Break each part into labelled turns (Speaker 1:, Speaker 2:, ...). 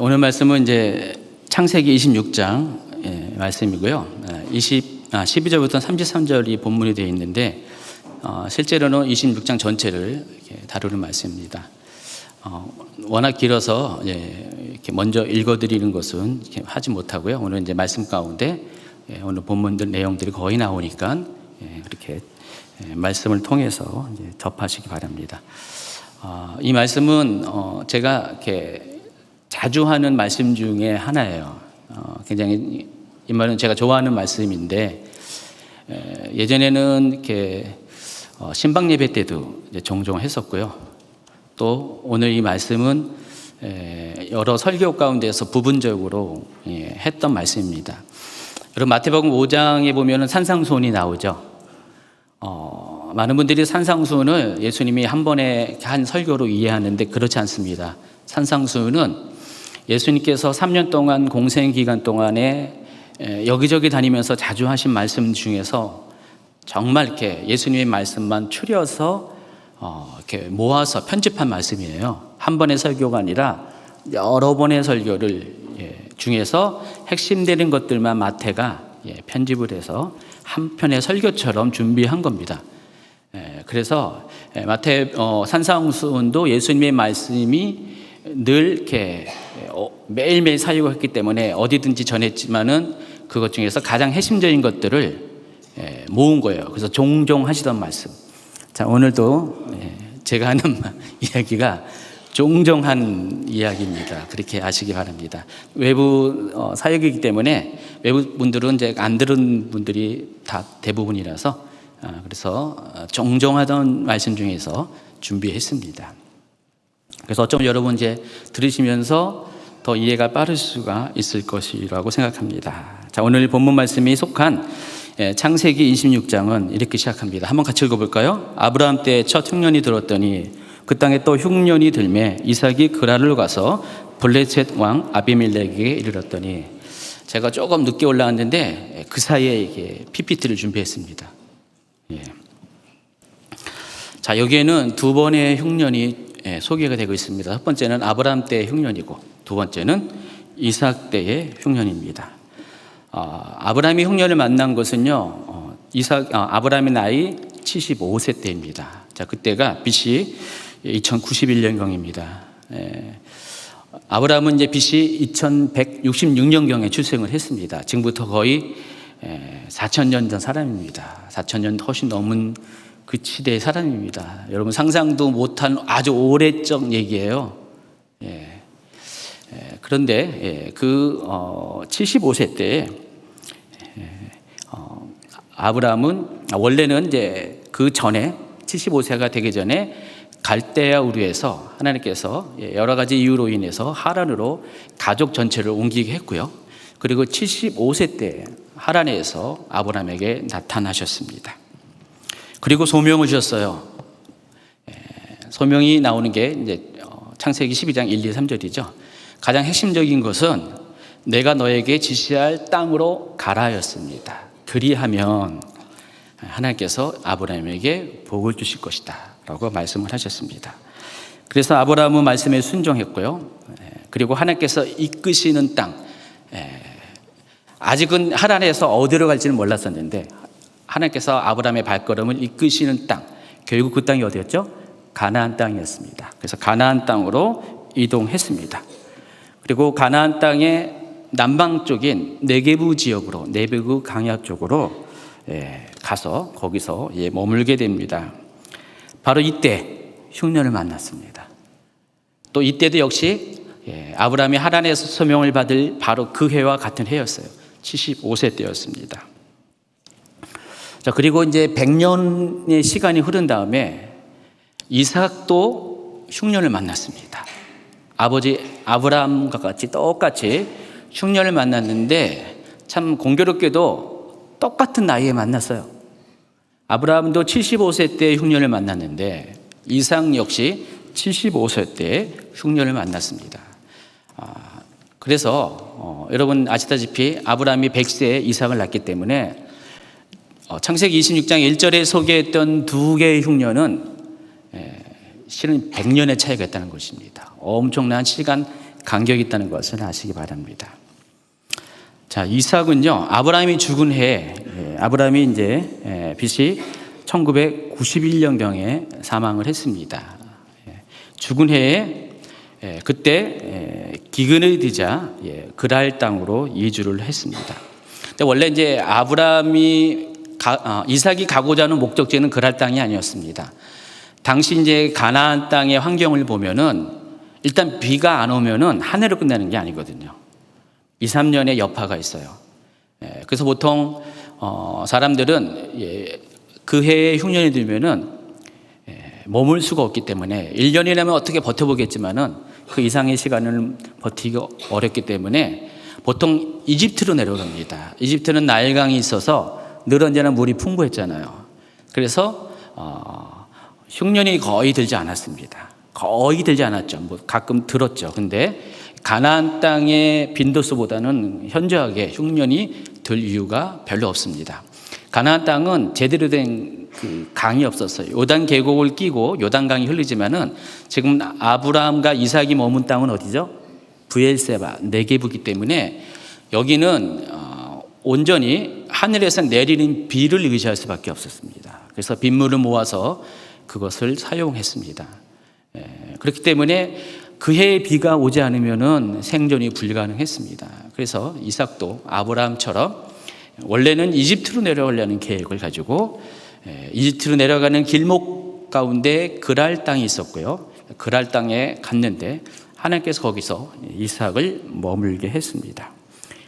Speaker 1: 오늘 말씀은 이제 창세기 26장 말씀이고요. 12절부터 33절이 본문이 되어 있는데 실제로는 26장 전체를 다루는 말씀입니다. 워낙 길어서 이렇게 먼저 읽어드리는 것은 하지 못하고요. 오늘 이제 말씀 가운데 오늘 본문들 내용들이 거의 나오니까 그렇게 말씀을 통해서 이제 접하시기 바랍니다. 이 말씀은 제가 이렇게 자주 하는 말씀 중에 하나예요. 굉장히 이 말은 제가 좋아하는 말씀인데 예전에는 이렇게 신방 예배 때도 이제 종종 했었고요. 또 오늘 이 말씀은 여러 설교 가운데서 부분적으로 했던 말씀입니다. 여러분 마태복음 5장에 보면은 산상수훈이 나오죠. 많은 분들이 산상수훈을 예수님이 한 번에 한 설교로 이해하는데 그렇지 않습니다. 산상수훈은 예수님께서 3년 동안 공생 기간 동안에 여기저기 다니면서 자주 하신 말씀 중에서 정말 이렇게 예수님의 말씀만 추려서 이렇게 모아서 편집한 말씀이에요. 한 번의 설교가 아니라 여러 번의 설교를 중에서 핵심되는 것들만 마태가 편집을 해서 한 편의 설교처럼 준비한 겁니다. 그래서 마태 산상수훈도 예수님의 말씀이 늘 이렇게 매일매일 사역했기 때문에 어디든지 전했지만은 그것 중에서 가장 핵심적인 것들을 모은 거예요. 그래서 종종 하시던 말씀. 자, 오늘도 제가 하는 이야기가 종종 한 이야기입니다. 그렇게 아시기 바랍니다. 외부 사역이기 때문에 외부 분들은 이제 안 들은 분들이 다 대부분이라서 그래서 종종 하던 말씀 중에서 준비했습니다. 그래서 어쩌면 여러분 이제 들으시면서 더 이해가 빠를 수가 있을 것이라고 생각합니다. 자, 오늘 본문 말씀이 속한 창세기 26장은 이렇게 시작합니다. 한번 같이 읽어볼까요? 아브라함 때 첫 흉년이 들었더니 그 땅에 또 흉년이 들매 이삭이 그랄로 가서 블레셋 왕 아비멜렉에게 이르렀더니 제가 조금 늦게 올라왔는데 그 사이에 이게 PPT를 준비했습니다. 자, 여기에는 두 번의 흉년이 소개가 되고 있습니다. 첫 번째는 아브라함 때의 흉년이고 두 번째는 이삭 때의 흉년입니다. 아브라함이 흉년을 만난 것은요, 아브라함의 나이 75세 때입니다. 자, 그때가 BC 2091년경입니다. 아브라함은 이제 BC 2166년경에 출생을 했습니다. 지금부터 거의 4,000년 전 사람입니다. 4,000년 훨씬 넘은 그 시대의 사람입니다. 여러분 상상도 못한 아주 오래적 얘기예요. 그런데 그 75세 때 아브라함은 원래는 이제 그 전에 75세가 되기 전에 갈대아 우르에서 하나님께서 여러 가지 이유로 인해서 하란으로 가족 전체를 옮기게 했고요. 그리고 75세 때 하란에서 아브라함에게 나타나셨습니다. 그리고 소명을 주셨어요. 소명이 나오는 게 이제 창세기 12장 1, 2, 3절이죠. 가장 핵심적인 것은 내가 너에게 지시할 땅으로 가라였습니다. 그리하면 하나님께서 아브라함에게 복을 주실 것이다 라고 말씀을 하셨습니다. 그래서 아브라함은 말씀에 순종했고요. 그리고 하나님께서 이끄시는 땅, 아직은 하란에서 어디로 갈지는 몰랐었는데 하나님께서 아브라함의 발걸음을 이끄시는 땅, 결국 그 땅이 어디였죠? 가나안 땅이었습니다. 그래서 가나안 땅으로 이동했습니다. 그리고 가나안 땅의 남방 쪽인 네게부 지역으로, 네게부 강야 쪽으로 가서 거기서 머물게 됩니다. 바로 이때 흉년을 만났습니다. 또 이때도 역시 아브라함이 하란에서 소명을 받을 바로 그 해와 같은 해였어요. 75세 때였습니다. 자, 그리고 이제 100년의 시간이 흐른 다음에 이삭도 흉년을 만났습니다. 아버지 아브라함과 같이 똑같이 흉년을 만났는데 참 공교롭게도 똑같은 나이에 만났어요. 아브라함도 75세 때 흉년을 만났는데 이삭 역시 75세 때 흉년을 만났습니다. 그래서 여러분 아시다시피 아브라함이 100세에 이삭을 낳기 때문에 창세기 26장 1절에 소개했던 두 개의 흉년은 실은 100년의 차이가 있다는 것입니다. 엄청난 시간 간격이 있다는 것을 아시기 바랍니다. 자, 이삭은요, 아브라함이 죽은 해에, 아브라함이 이제 BC 1991년경에 사망을 했습니다. 죽은 해에 그때 기근이 드자 그랄 땅으로 이주를 했습니다. 근데 원래 이제 이삭이 가고자 하는 목적지는 그랄 땅이 아니었습니다. 당시 이제 가나안 땅의 환경을 보면은 일단 비가 안 오면은 한 해로 끝나는 게 아니거든요. 2, 3년의 여파가 있어요. 그래서 보통 사람들은 그 해에 흉년이 들면은 머물 수가 없기 때문에 1년이라면 어떻게 버텨보겠지만은 그 이상의 시간을 버티기 어렵기 때문에 보통 이집트로 내려갑니다. 이집트는 나일강이 있어서 늘 언제나 물이 풍부했잖아요. 그래서 흉년이 거의 들지 않았습니다. 거의 들지 않았죠. 뭐 가끔 들었죠. 근데 가나안 땅의 빈도수보다는 현저하게 흉년이 들 이유가 별로 없습니다. 가나안 땅은 제대로 된 그 강이 없었어요. 요단 계곡을 끼고 요단강이 흐르지만은 지금 아브라함과 이삭이 머문 땅은 어디죠? 브엘세바, 네게부기 때문에 여기는 온전히 하늘에서 내리는 비를 의지할 수밖에 없었습니다. 그래서 빗물을 모아서 그것을 사용했습니다. 그렇기 때문에 그 해에 비가 오지 않으면은 생존이 불가능했습니다. 그래서 이삭도 아브라함처럼 원래는 이집트로 내려가려는 계획을 가지고 이집트로 내려가는 길목 가운데 그랄 땅이 있었고요. 그랄 땅에 갔는데 하나님께서 거기서 이삭을 머물게 했습니다.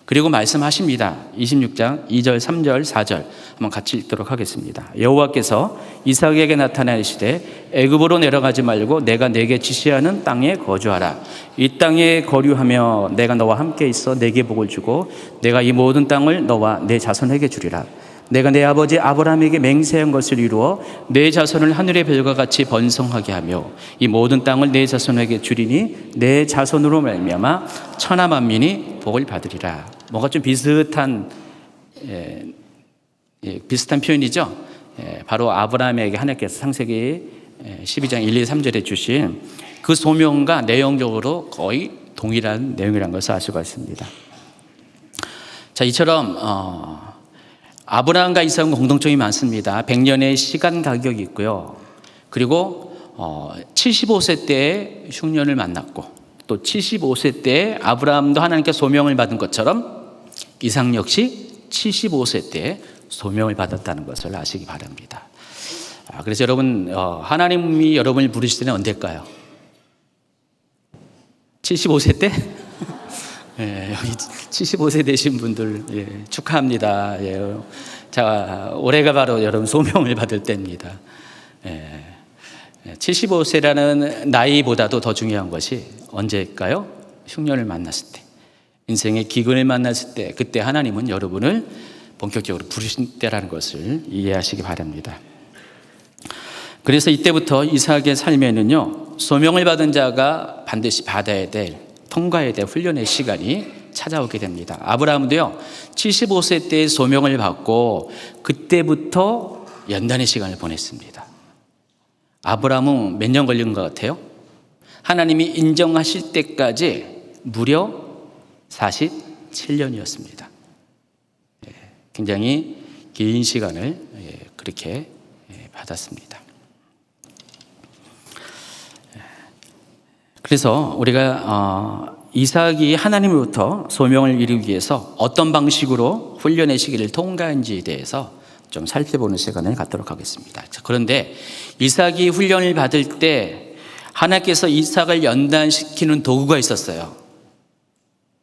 Speaker 1: 그리고 말씀하십니다. 26장 2절, 3절, 4절 한번 같이 읽도록 하겠습니다. 여호와께서 이삭에게 나타나시되 애굽으로 내려가지 말고 내가 내게 지시하는 땅에 거주하라. 이 땅에 거류하며 내가 너와 함께 있어 내게 복을 주고 내가 이 모든 땅을 너와 내 자손에게 주리라. 내가 내 아버지 아브라함에게 맹세한 것을 이루어 내 자손을 하늘의 별과 같이 번성하게 하며 이 모든 땅을 내 자손에게 주리니 내 자손으로 말미암아 천하 만민이 복을 받으리라. 뭔가 좀 비슷한 표현이죠. 바로 아브라함에게 하나님께서 창세기 12장 1, 2, 3절에 주신 그 소명과 내용적으로 거의 동일한 내용이라는 것을 알 수가 있습니다. 자, 이처럼 아브라함과 이삭은 공통점이 많습니다. 100년의 시간 간격이 있고요. 그리고 75세 때에 흉년을 만났고 또 75세 때에 아브라함도 하나님께 소명을 받은 것처럼 이삭 역시 75세 때에 소명을 받았다는 것을 아시기 바랍니다. 그래서 여러분 하나님이 여러분을 부르실 때는 언제일까요? 75세 때? 여기 75세 되신 분들 축하합니다. 자, 올해가 바로 여러분 소명을 받을 때입니다. 75세라는 나이보다도 더 중요한 것이 언제일까요? 흉년을 만났을 때, 인생의 기근을 만났을 때, 그때 하나님은 여러분을 본격적으로 부르신 때라는 것을 이해하시기 바랍니다. 그래서 이때부터 이삭의 삶에는요, 소명을 받은 자가 반드시 받아야 될, 통과해야 될 훈련의 시간이 찾아오게 됩니다. 아브라함도요, 75세 때의 소명을 받고 그때부터 연단의 시간을 보냈습니다. 아브라함은 몇 년 걸린 것 같아요? 하나님이 인정하실 때까지 무려 47년이었습니다. 굉장히 긴 시간을 그렇게 받았습니다. 그래서 우리가 이삭이 하나님으로부터 소명을 이루기 위해서 어떤 방식으로 훈련의 시기를 통과한지에 대해서 좀 살펴보는 시간을 갖도록 하겠습니다. 그런데 이삭이 훈련을 받을 때 하나님께서 이삭을 연단시키는 도구가 있었어요.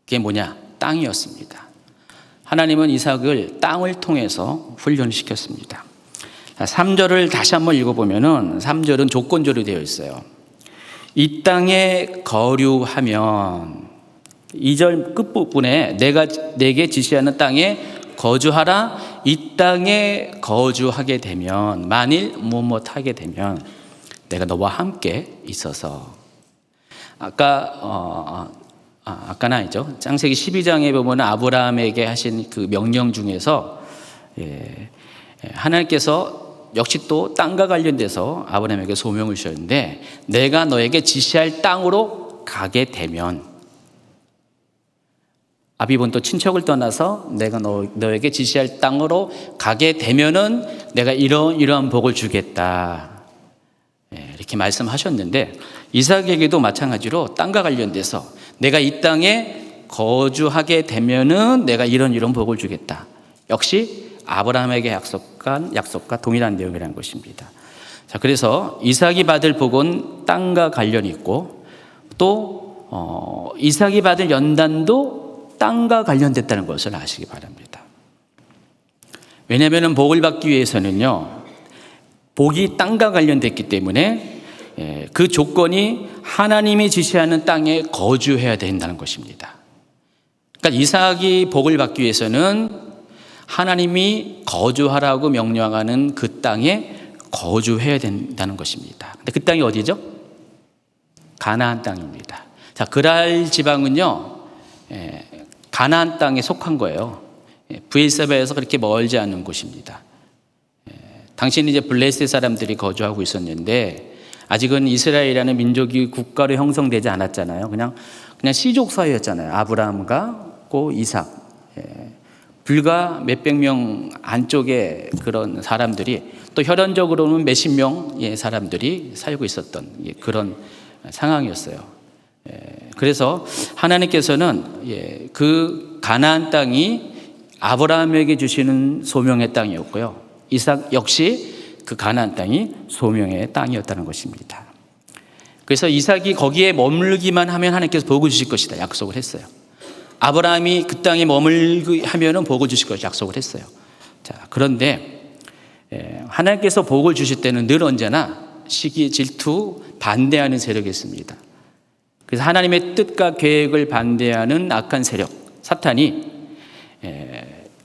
Speaker 1: 그게 뭐냐? 땅이었습니다. 하나님은 이삭을 땅을 통해서 훈련시켰습니다. 3절을 다시 한번 읽어보면은 3절은 조건절로 되어 있어요. 이 땅에 거류하면 2절 끝부분에 내가 내게 지시하는 땅에 거주하라. 이 땅에 거주하게 되면 만일 무엇하게 되면 내가 너와 함께 있어서 아까는 아니죠. 창세기 12장에 보면 아브라함에게 하신 그 명령 중에서 하나님께서 역시 또 땅과 관련돼서 아브라함에게 소명을 주셨는데 내가 너에게 지시할 땅으로 가게 되면 아비본 또 친척을 떠나서 내가 너에게 지시할 땅으로 가게 되면은 내가 이러한 복을 주겠다. 이렇게 말씀하셨는데 이삭에게도 마찬가지로 땅과 관련돼서 내가 이 땅에 거주하게 되면은 내가 이런 복을 주겠다. 역시 아브라함에게 약속과 동일한 내용이라는 것입니다. 자, 그래서 이삭이 받을 복은 땅과 관련이 있고 또 이삭이 받을 연단도 땅과 관련됐다는 것을 아시기 바랍니다. 왜냐하면 복을 받기 위해서는요, 복이 땅과 관련됐기 때문에 그 조건이 하나님이 지시하는 땅에 거주해야 된다는 것입니다. 그러니까 이삭이 복을 받기 위해서는 하나님이 거주하라고 명령하는 그 땅에 거주해야 된다는 것입니다. 근데 그 땅이 어디죠? 가나안 땅입니다. 자, 그랄 지방은요, 가나안 땅에 속한 거예요. 브엘세바에서 그렇게 멀지 않은 곳입니다. 당시는 이제 블레셋 사람들이 거주하고 있었는데 아직은 이스라엘이라는 민족이 국가로 형성되지 않았잖아요. 그냥 씨족 사회였잖아요. 아브라함과 이삭. 불과 몇백 명 안쪽에 그런 사람들이 또 혈연적으로는 몇십 명의 사람들이 살고 있었던 그런 상황이었어요. 그래서 하나님께서는 그 가나안 땅이 아브라함에게 주시는 소명의 땅이었고요. 이삭 역시 그 가나안 땅이 소명의 땅이었다는 것입니다. 그래서 이삭이 거기에 머물기만 하면 하나님께서 복을 주실 것이다 약속을 했어요. 아브라함이 그 땅에 머물기 하면은 복을 주실 것을 약속을 했어요. 자, 그런데 하나님께서 복을 주실 때는 늘 언제나 시기, 질투, 반대하는 세력이 있습니다. 그래서 하나님의 뜻과 계획을 반대하는 악한 세력, 사탄이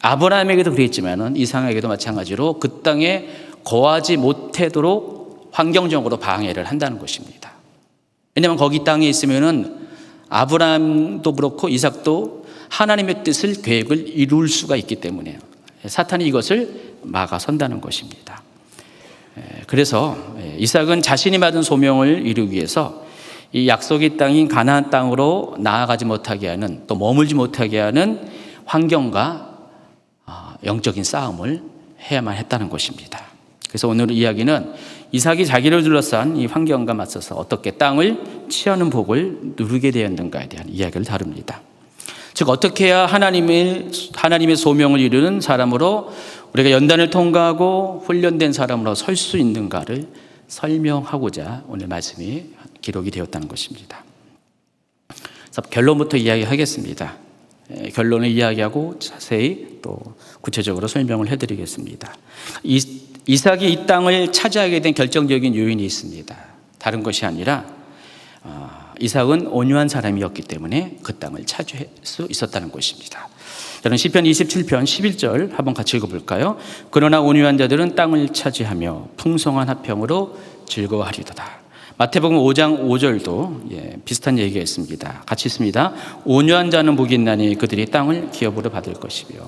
Speaker 1: 아브라함에게도 그랬지만은 이삭에게도 마찬가지로 그 땅에 거하지 못하도록 환경적으로 방해를 한다는 것입니다. 왜냐하면 거기 땅에 있으면은 아브라함도 그렇고 이삭도 하나님의 뜻을 계획을 이룰 수가 있기 때문에 사탄이 이것을 막아선다는 것입니다. 그래서 이삭은 자신이 받은 소명을 이루기 위해서 이 약속의 땅인 가나안 땅으로 나아가지 못하게 하는 또 머물지 못하게 하는 환경과 영적인 싸움을 해야만 했다는 것입니다. 그래서 오늘 이야기는 이삭이 자기를 둘러싼 이 환경과 맞서서 어떻게 땅을 취하는 복을 누리게 되었는가에 대한 이야기를 다룹니다. 즉 어떻게 해야 하나님의 소명을 이루는 사람으로 우리가 연단을 통과하고 훈련된 사람으로 설 수 있는가를 설명하고자 오늘 말씀이 기록이 되었다는 것입니다. 그래서 결론부터 이야기하겠습니다. 결론을 이야기하고 자세히 또 구체적으로 설명을 해드리겠습니다. 이삭이 이 땅을 차지하게 된 결정적인 요인이 있습니다. 다른 것이 아니라 이삭은 온유한 사람이었기 때문에 그 땅을 차지할 수 있었다는 것입니다. 저는 시편 27편 11절 한번 같이 읽어볼까요? 그러나 온유한 자들은 땅을 차지하며 풍성한 화평으로 즐거워하리도다. 마태복음 5장 5절도 비슷한 얘기가 있습니다. 같이 있습니다. 온유한 자는 복이 있나니 그들이 땅을 기업으로 받을 것이며.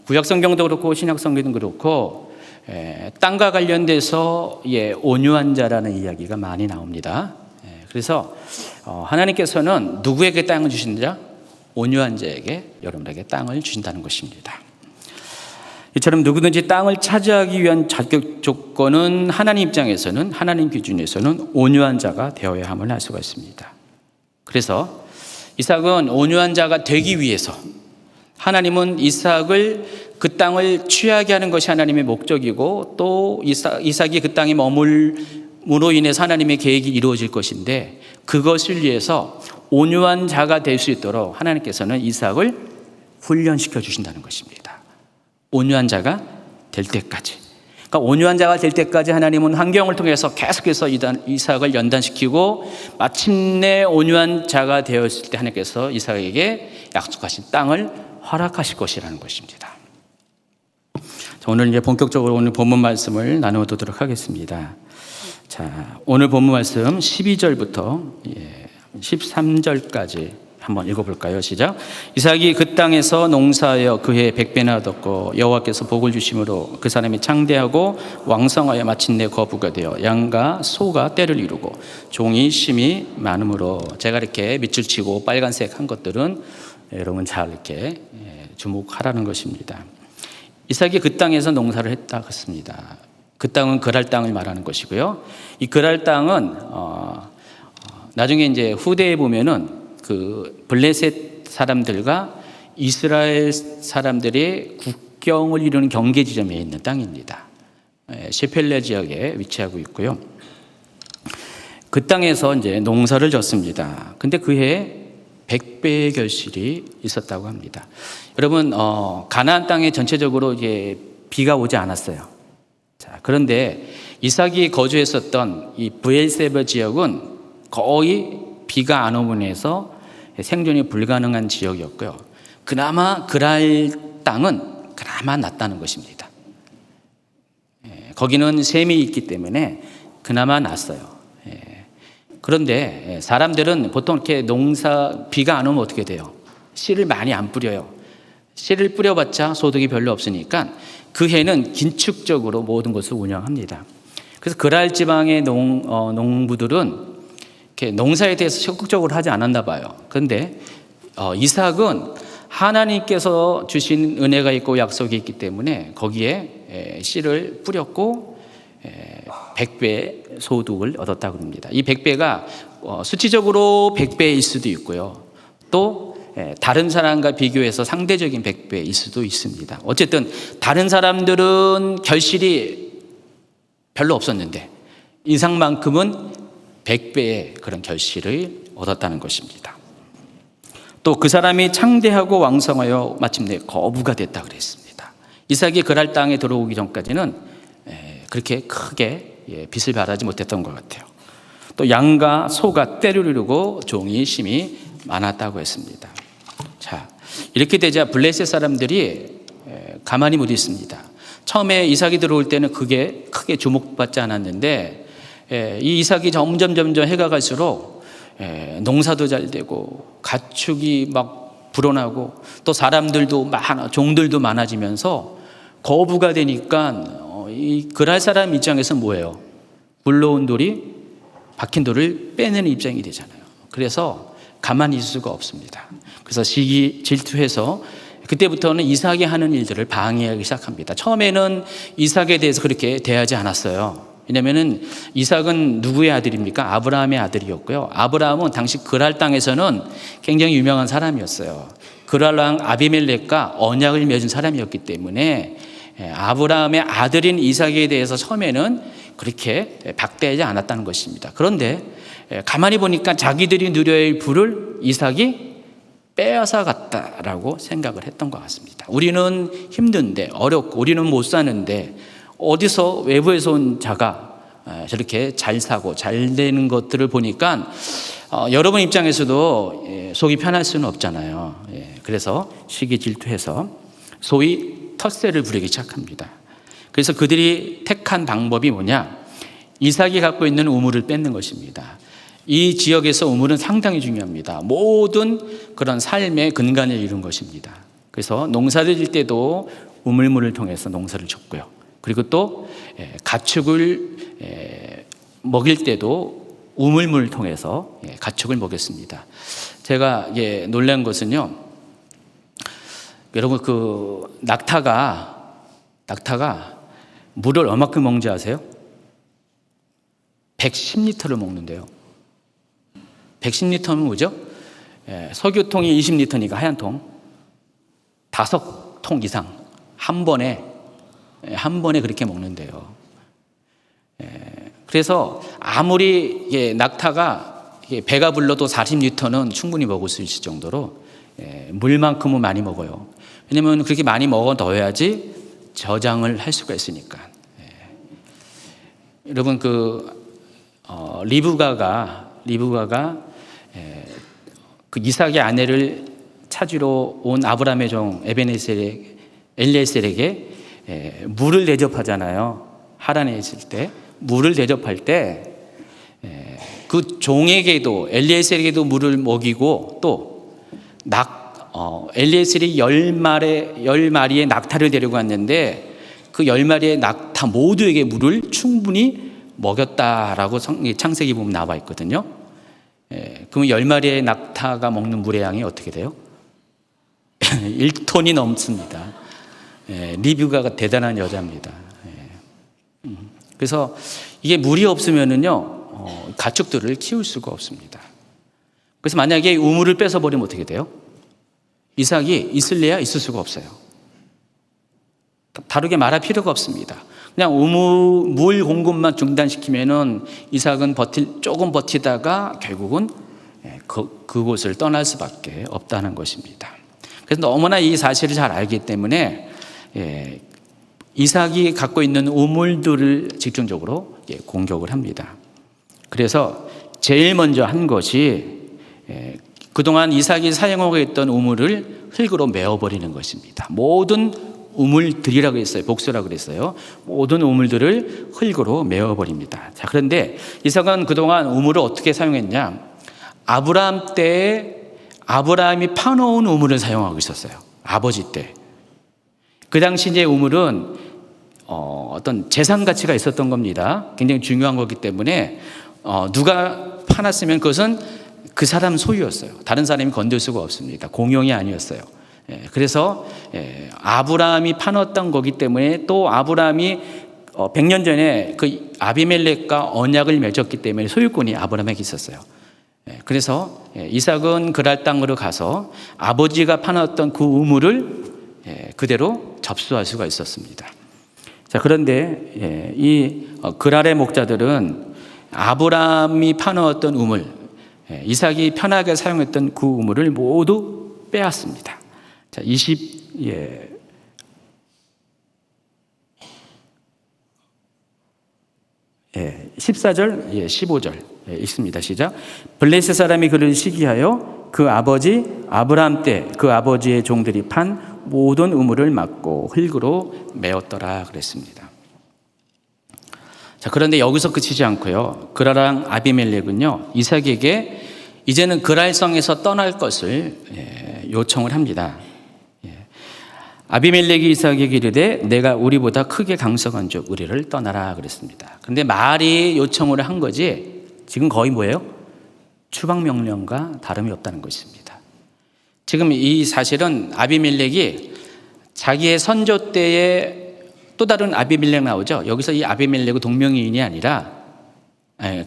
Speaker 1: 구약성경도 그렇고 신약성경도 그렇고 땅과 관련돼서 온유한 자라는 이야기가 많이 나옵니다. 그래서 하나님께서는 누구에게 땅을 주신다? 온유한 자에게, 여러분에게 땅을 주신다는 것입니다. 이처럼 누구든지 땅을 차지하기 위한 자격 조건은 하나님 입장에서는, 하나님 기준에서는 온유한 자가 되어야 함을 알 수가 있습니다. 그래서 이삭은 온유한 자가 되기 위해서 하나님은 이삭을 그 땅을 취하게 하는 것이 하나님의 목적이고 또 이삭이 그 땅에 머물므로 인해서 하나님의 계획이 이루어질 것인데 그것을 위해서 온유한 자가 될 수 있도록 하나님께서는 이삭을 훈련시켜 주신다는 것입니다. 온유한 자가 될 때까지. 그러니까 온유한 자가 될 때까지 하나님은 환경을 통해서 계속해서 이삭을 연단시키고 마침내 온유한 자가 되었을 때 하나님께서 이삭에게 약속하신 땅을 허락하실 것이라는 것입니다. 자, 오늘 이제 본격적으로 오늘 본문 말씀을 나누어 보도록 하겠습니다. 자, 오늘 본문 말씀 12절부터 13절까지 한번 읽어볼까요? 시작. 이삭이 그 땅에서 농사하여 그해 100배나 얻었고 여호와께서 복을 주심으로 그 사람이 창대하고 왕성하여 마침내 거부가 되어 양과 소가 때를 이루고 종이 심이 많으므로 제가 이렇게 밑줄 치고 빨간색 한 것들은 여러분 잘 이렇게 주목하라는 것입니다. 이삭이 그 땅에서 농사를 했다 했습니다. 그 땅은 그랄 땅을 말하는 것이고요. 이 그랄 땅은 나중에 이제 후대에 보면은 그 블레셋 사람들과 이스라엘 사람들의 국경을 이루는 경계 지점에 있는 땅입니다. 셰펠레 지역에 위치하고 있고요. 그 땅에서 이제 농사를 졌습니다. 근데 그해 100배의 결실이 있었다고 합니다. 여러분, 가나안 땅에 전체적으로 이제 비가 오지 않았어요. 자, 그런데 이삭이 거주했었던 이 브엘세바 지역은 거의 비가 안 오므로 해서 생존이 불가능한 지역이었고요. 그나마 그랄 땅은 그나마 낫다는 것입니다. 거기는 샘이 있기 때문에 그나마 낫어요. 그런데 사람들은 보통 이렇게 비가 안 오면 어떻게 돼요? 씨를 많이 안 뿌려요. 씨를 뿌려봤자 소득이 별로 없으니까 그 해는 긴축적으로 모든 것을 운영합니다. 그래서 그랄 지방의 농부들은 이렇게 농사에 대해서 적극적으로 하지 않았나 봐요. 그런데 이삭은 하나님께서 주신 은혜가 있고 약속이 있기 때문에 거기에 씨를 뿌렸고 100배 소득을 얻었다고 합니다. 이 100배가 수치적으로 100배일 수도 있고요. 또 다른 사람과 비교해서 상대적인 100배일 수도 있습니다. 어쨌든 다른 사람들은 결실이 별로 없었는데 이삭만큼은 100배의 그런 결실을 얻었다는 것입니다. 또 그 사람이 창대하고 왕성하여 마침내 거부가 됐다 그랬습니다. 이삭이 그랄 땅에 들어오기 전까지는 그렇게 크게 빚을 받지 못했던 것 같아요. 또 양과 소가 떼를 이루고 종이 심이 많았다고 했습니다. 자, 이렇게 되자 블레셋 사람들이 가만히 못 있습니다. 처음에 이삭이 들어올 때는 그게 크게 주목받지 않았는데 이 이삭이 점점 해가 갈수록 농사도 잘 되고 가축이 막 불어나고 또 사람들도 종들도 많아지면서 거부가 되니까 이 그랄 사람 입장에서 뭐예요? 굴러온 돌이 박힌 돌을 빼내는 입장이 되잖아요. 그래서 가만히 있을 수가 없습니다. 그래서 시기 질투해서 그때부터는 이삭이 하는 일들을 방해하기 시작합니다. 처음에는 이삭에 대해서 그렇게 대하지 않았어요. 왜냐하면 이삭은 누구의 아들입니까? 아브라함의 아들이었고요. 아브라함은 당시 그랄 땅에서는 굉장히 유명한 사람이었어요. 그랄 왕 아비멜렉과 언약을 맺은 사람이었기 때문에 아브라함의 아들인 이삭에 대해서 처음에는 그렇게 박대하지 않았다는 것입니다. 그런데 가만히 보니까 자기들이 누려야 할 부를 이삭이 빼앗아 갔다라고 생각을 했던 것 같습니다. 우리는 힘든데 어렵고 우리는 못 사는데 어디서 외부에서 온 자가 저렇게 잘 사고 잘 되는 것들을 보니까 여러분 입장에서도 속이 편할 수는 없잖아요. 그래서 시기 질투해서 소위 텃세를 부리기 시작합니다. 그래서 그들이 택한 방법이 뭐냐? 이삭이 갖고 있는 우물을 뺏는 것입니다. 이 지역에서 우물은 상당히 중요합니다. 모든 그런 삶의 근간을 이룬 것입니다. 그래서 농사를 질 때도 우물물을 통해서 농사를 졌고요. 그리고 또 가축을 먹일 때도 우물물을 통해서 가축을 먹였습니다. 제가 놀란 것은요. 여러분 그 낙타가 물을 얼마큼 먹는지 아세요? 110리터를 먹는데요. 110리터면 뭐죠? 석유통이 20리터니까 하얀 통 5통 이상 한 번에 그렇게 먹는데요. 그래서 아무리 낙타가 배가 불러도 40리터는 충분히 먹을 수 있을 정도로 물만큼은 많이 먹어요. 왜냐하면 그렇게 많이 먹어 넣어야지 저장을 할 수가 있으니까. 여러분 리브가가 그 이삭의 아내를 찾으러 온 아브라함의 종 엘리에셀에게 물을 대접하잖아요. 하란에 있을 때 물을 대접할 때 그 종에게도 엘리에셀에게도 물을 먹이고 또 엘리에셀이 10마리의 낙타를 데리고 왔는데 그 10마리의 낙타 모두에게 물을 충분히 먹였다라고 창세기 보면 나와 있거든요. 그러면 10마리의 낙타가 먹는 물의 양이 어떻게 돼요? 1톤이 넘습니다. 리브가가 대단한 여자입니다. 그래서 이게 물이 없으면은요, 가축들을 키울 수가 없습니다. 그래서 만약에 우물을 뺏어버리면 어떻게 돼요? 이삭이 있을래야 있을 수가 없어요. 다르게 말할 필요가 없습니다. 그냥 물 공급만 중단시키면은 이삭은 조금 버티다가 결국은 그곳을 떠날 수밖에 없다는 것입니다. 그래서 너무나 이 사실을 잘 알기 때문에 이삭이 갖고 있는 우물들을 집중적으로 공격을 합니다. 그래서 제일 먼저 한 것이 그동안 이삭이 사용하고 있던 우물을 흙으로 메워버리는 것입니다. 모든 우물들이라고 했어요. 복수라고 그랬어요. 모든 우물들을 흙으로 메워버립니다. 자, 그런데 이삭은 그동안 우물을 어떻게 사용했냐? 아브라함 때에 아브라함이 파놓은 우물을 사용하고 있었어요. 아버지 때. 그 당시 이제 우물은 어떤 재산 가치가 있었던 겁니다. 굉장히 중요한 거기 때문에 누가 파놨으면 그것은 그 사람 소유였어요. 다른 사람이 건들 수가 없습니다. 공용이 아니었어요. 그래서 아브라함이 파놨던 거기 때문에 또 아브라함이 100년 전에 그 아비멜렉과 언약을 맺었기 때문에 소유권이 아브라함에게 있었어요. 그래서 이삭은 그랄 땅으로 가서 아버지가 파놨던 그 우물을 그대로 접수할 수가 있었습니다. 자, 그런데 이 그랄의 목자들은 아브라함이 파놓았던 우물, 이삭이 편하게 사용했던 그 우물을 모두 빼앗습니다. 자, 14절, 15절 읽습니다. 시작. 블레셋 사람이 그를 시기하여 그 아버지 아브라함 때 그 아버지의 종들이 판 모든 우물을 막고 흙으로 메웠더라 그랬습니다. 자, 그런데 여기서 그치지 않고요. 그라랑 아비멜렉은요, 이삭에게 이제는 그랄성에서 떠날 것을 요청을 합니다. 아비멜렉이 이삭에게 이르되 내가 우리보다 크게 강성한 즉 우리를 떠나라 그랬습니다. 그런데 말이 요청을 한 거지 지금 거의 뭐예요? 추방 명령과 다름이 없다는 것입니다. 지금 이 사실은 아비멜렉이 자기의 선조 때에 또 다른 아비멜렉 나오죠. 여기서 이 아비멜렉은 동명이인이 아니라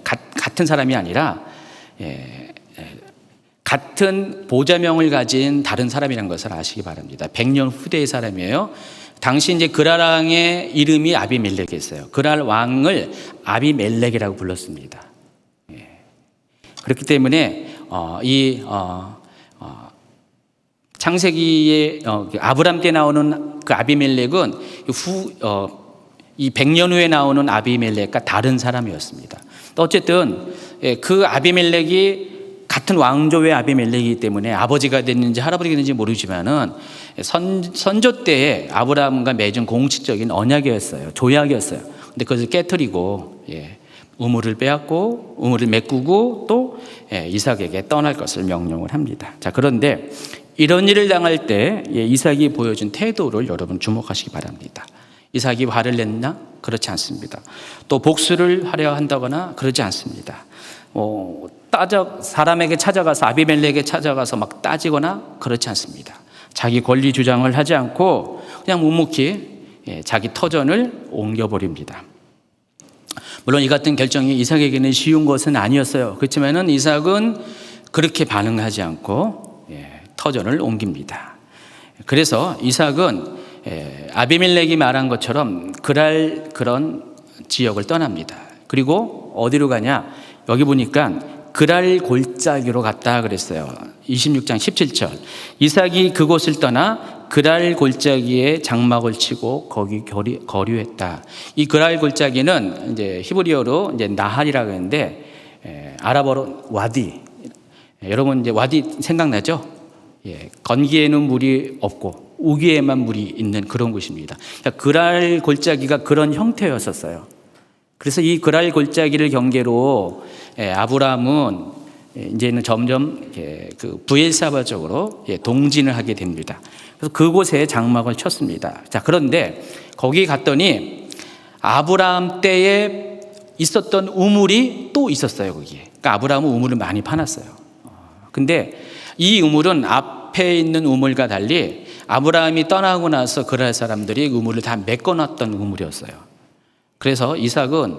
Speaker 1: 같은 사람이 아니라 같은 보좌명을 가진 다른 사람이라는 것을 아시기 바랍니다. 100년 후대의 사람이에요. 당시 이제 그랄왕의 이름이 아비멜렉이었어요. 그랄 왕을 아비멜렉이라고 불렀습니다. 그렇기 때문에 창세기에 아브람 때 나오는 그 아비멜렉은 이 100년 후에 나오는 아비멜렉과 다른 사람이었습니다. 어쨌든 그 아비멜렉이 같은 왕조의 아비멜렉이기 때문에 아버지가 됐는지 할아버지가 됐는지 모르지만은 선조 때에 아브라함과 맺은 공식적인 언약이었어요. 조약이었어요. 근데 그것을 깨트리고 우물을 빼앗고 우물을 메꾸고 또 이삭에게 떠날 것을 명령을 합니다. 자, 그런데 이런 일을 당할 때 이삭이 보여준 태도를 여러분 주목하시기 바랍니다. 이삭이 화를 냈나? 그렇지 않습니다. 또 복수를 하려 한다거나 그러지 않습니다. 사람에게 찾아가서 아비멜렉에게 찾아가서 막 따지거나 그렇지 않습니다. 자기 권리 주장을 하지 않고 그냥 묵묵히 자기 터전을 옮겨버립니다. 물론 이 같은 결정이 이삭에게는 쉬운 것은 아니었어요. 그렇지만은 이삭은 그렇게 반응하지 않고 터전을 옮깁니다. 그래서 이삭은 아비멜렉이 말한 것처럼 그런 지역을 떠납니다. 그리고 어디로 가냐? 여기 보니까 그랄 골짜기로 갔다 그랬어요. 26장 17절. 이삭이 그곳을 떠나 그랄 골짜기에 장막을 치고 거기 거류했다. 이 그랄 골짜기는 이제 히브리어로 이제 나할이라고 하는데 아랍어로 와디. 여러분 이제 와디 생각나죠? 건기에는 물이 없고 우기에만 물이 있는 그런 곳입니다. 그러니까 그랄 골짜기가 그런 형태였었어요. 그래서 이 그랄 골짜기를 경계로 아브라함은 이제는 점점 그 브엘사바 쪽으로 동진을 하게 됩니다. 그래서 그곳에 장막을 쳤습니다. 자, 그런데 거기 갔더니 아브라함 때에 있었던 우물이 또 있었어요, 거기에. 그러니까 아브라함은 우물을 많이 파놨어요. 근데 이 우물은 앞에 앞에 있는 우물과 달리 아브라함이 떠나고 나서 그랄 사람들이 우물을 다 메꿔놨던 우물이었어요. 그래서 이삭은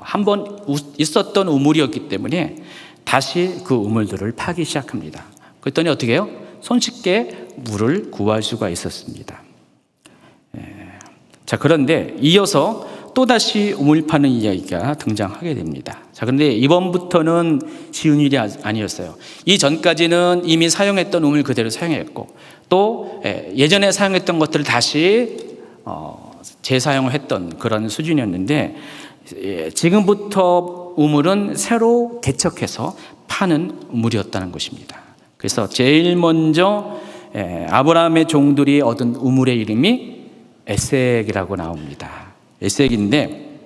Speaker 1: 한 번 있었던 우물이었기 때문에 다시 그 우물들을 파기 시작합니다. 그랬더니 어떻게 해요? 손쉽게 물을 구할 수가 있었습니다. 자, 그런데 이어서 또다시 우물 파는 이야기가 등장하게 됩니다. 자, 그런데 이번부터는 쉬운 일이 아니었어요. 이전까지는 이미 사용했던 우물 그대로 사용했고, 또 예전에 사용했던 것들을 다시 재사용을 했던 그런 수준이었는데, 지금부터 우물은 새로 개척해서 파는 우물이었다는 것입니다. 그래서 제일 먼저 아브라함의 종들이 얻은 우물의 이름이 에섹이라고 나옵니다. 에섹인데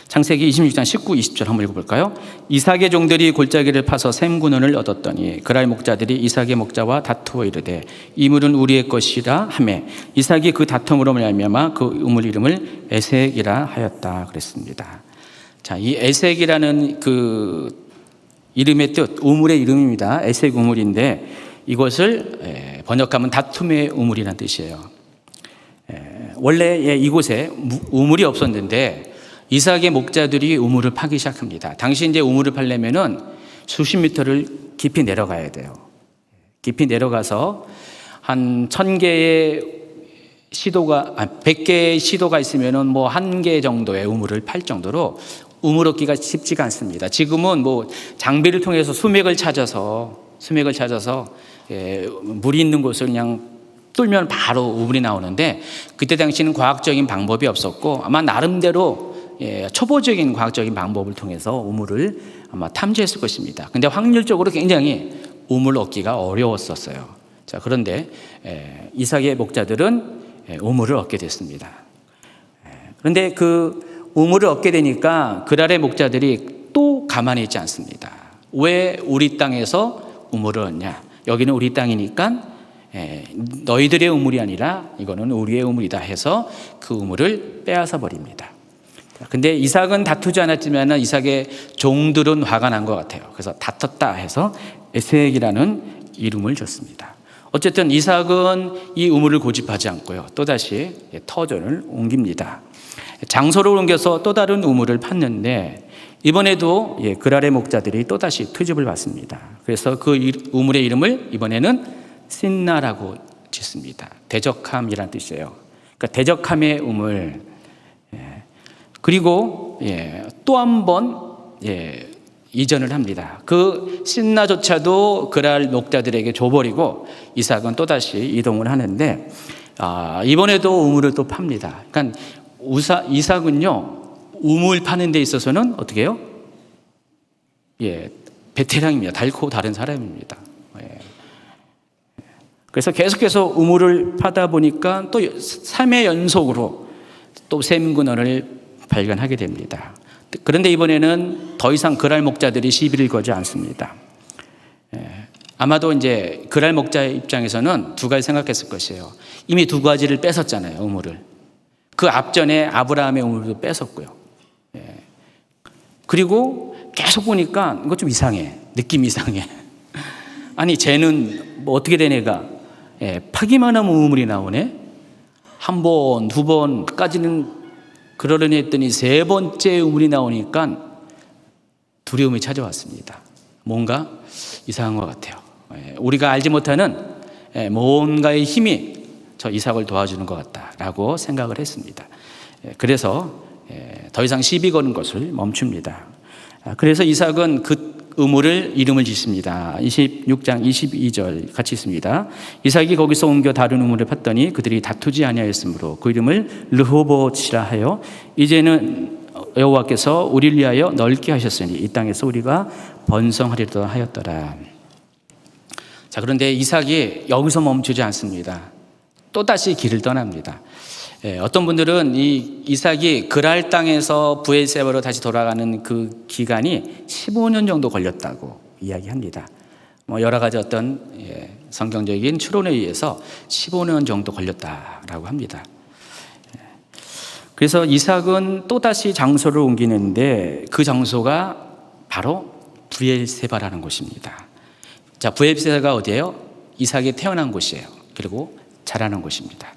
Speaker 1: 창세기 26장 19, 20절 한번 읽어볼까요? 이삭의 종들이 골짜기를 파서 샘 근원을 얻었더니 그랄 목자들이 이삭의 목자와 다투어 이르되 이 물은 우리의 것이라 하매 이삭이 그 다툼으로 말미암아 그 우물 이름을 에섹이라 하였다 그랬습니다. 자, 이 에섹이라는 그 이름의 뜻, 우물의 이름입니다. 에색 우물인데 이것을 번역하면 다툼의 우물이라는 뜻이에요. 원래 이곳에 우물이 없었는데 이삭의 목자들이 우물을 파기 시작합니다. 당시 이제 우물을 파려면은 수십 미터를 깊이 내려가야 돼요. 깊이 내려가서 한 1,000개의 시도가, 100개의 시도가 있으면은 뭐 1개 정도의 우물을 팔 정도로 우물 얻기가 쉽지가 않습니다. 지금은 뭐 장비를 통해서 수맥을 찾아서 물이 있는 곳을 그냥 뚫면 바로 우물이 나오는데 그때 당시는 과학적인 방법이 없었고 아마 나름대로 초보적인 과학적인 방법을 통해서 우물을 아마 탐지했을 것입니다. 근데 확률적으로 굉장히 우물 얻기가 어려웠었어요. 자, 그런데 이삭의 목자들은 우물을 얻게 됐습니다. 그런데 그 우물을 얻게 되니까 그랄의 목자들이 또 가만히 있지 않습니다. 왜 우리 땅에서 우물을 얻냐? 여기는 우리 땅이니까 너희들의 우물이 아니라 이거는 우리의 우물이다 해서 그 우물을 빼앗아 버립니다. 근데 이삭은 다투지 않았지만 이삭의 종들은 화가 난 것 같아요. 그래서 다퉜다 해서 에섹이라는 이름을 줬습니다. 어쨌든 이삭은 이 우물을 고집하지 않고요. 또다시 터전을 옮깁니다. 장소를 옮겨서 또 다른 우물을 팠는데 이번에도 그랄의 목자들이 또다시 투집을 받습니다. 그래서 그 우물의 이름을 이번에는 신나라고 짓습니다. 대적함이란 뜻이에요. 그러니까 대적함의 우물. 그리고 또 한 번 이전을 합니다. 그 신나조차도 그랄 목자들에게 줘버리고 이삭은 또다시 이동을 하는데 이번에도 우물을 또 팝니다. 그러니까 이삭은요 우물 파는 데 있어서는 어떻게 해요? 베테랑입니다. 달고 다른 사람입니다. 그래서 계속해서 우물을 파다 보니까 또 3회 연속으로 또 샘 근원을 발견하게 됩니다. 그런데 이번에는 더 이상 그랄 목자들이 시비를 거지 않습니다. 아마도 이제 그랄 목자의 입장에서는 두 가지 생각했을 것이에요. 이미 2가지를 뺏었잖아요, 우물을. 그 앞전에 아브라함의 우물도 뺏었고요. 그리고 계속 보니까 이거 좀 이상해. 느낌이 이상해. 아니, 쟤는 뭐 어떻게 된 애가 파기만 하면 우물이 나오네? 한 번, 2번까지는 그러려니 했더니 3번째 우물이 나오니까 두려움이 찾아왔습니다. 뭔가 이상한 것 같아요. 우리가 알지 못하는 뭔가의 힘이 저 이삭을 도와주는 것 같다라고 생각을 했습니다. 그래서 더 이상 시비 거는 것을 멈춥니다. 그래서 이삭은 그 우물을 이름을 짓습니다. 26장 22절 같이 있습니다. 이삭이 거기서 옮겨 다른 우물을 팠더니 그들이 다투지 아니하였으므로 그 이름을 르호봇이라 하여 이제는 여호와께서 우리를 위하여 넓게 하셨으니 이 땅에서 우리가 번성하리라 하였더라. 자, 그런데 이삭이 여기서 멈추지 않습니다. 또다시 길을 떠납니다. 어떤 분들은 이 이삭이 그랄 땅에서 브엘세바로 다시 돌아가는 그 기간이 15년 정도 걸렸다고 이야기합니다. 뭐 여러 가지 어떤 성경적인 추론에 의해서 15년 정도 걸렸다라고 합니다. 그래서 이삭은 또다시 장소를 옮기는데 그 장소가 바로 브엘세바라는 곳입니다. 자, 브엘세바가 어디예요? 이삭이 태어난 곳이에요. 그리고 자라는 곳입니다.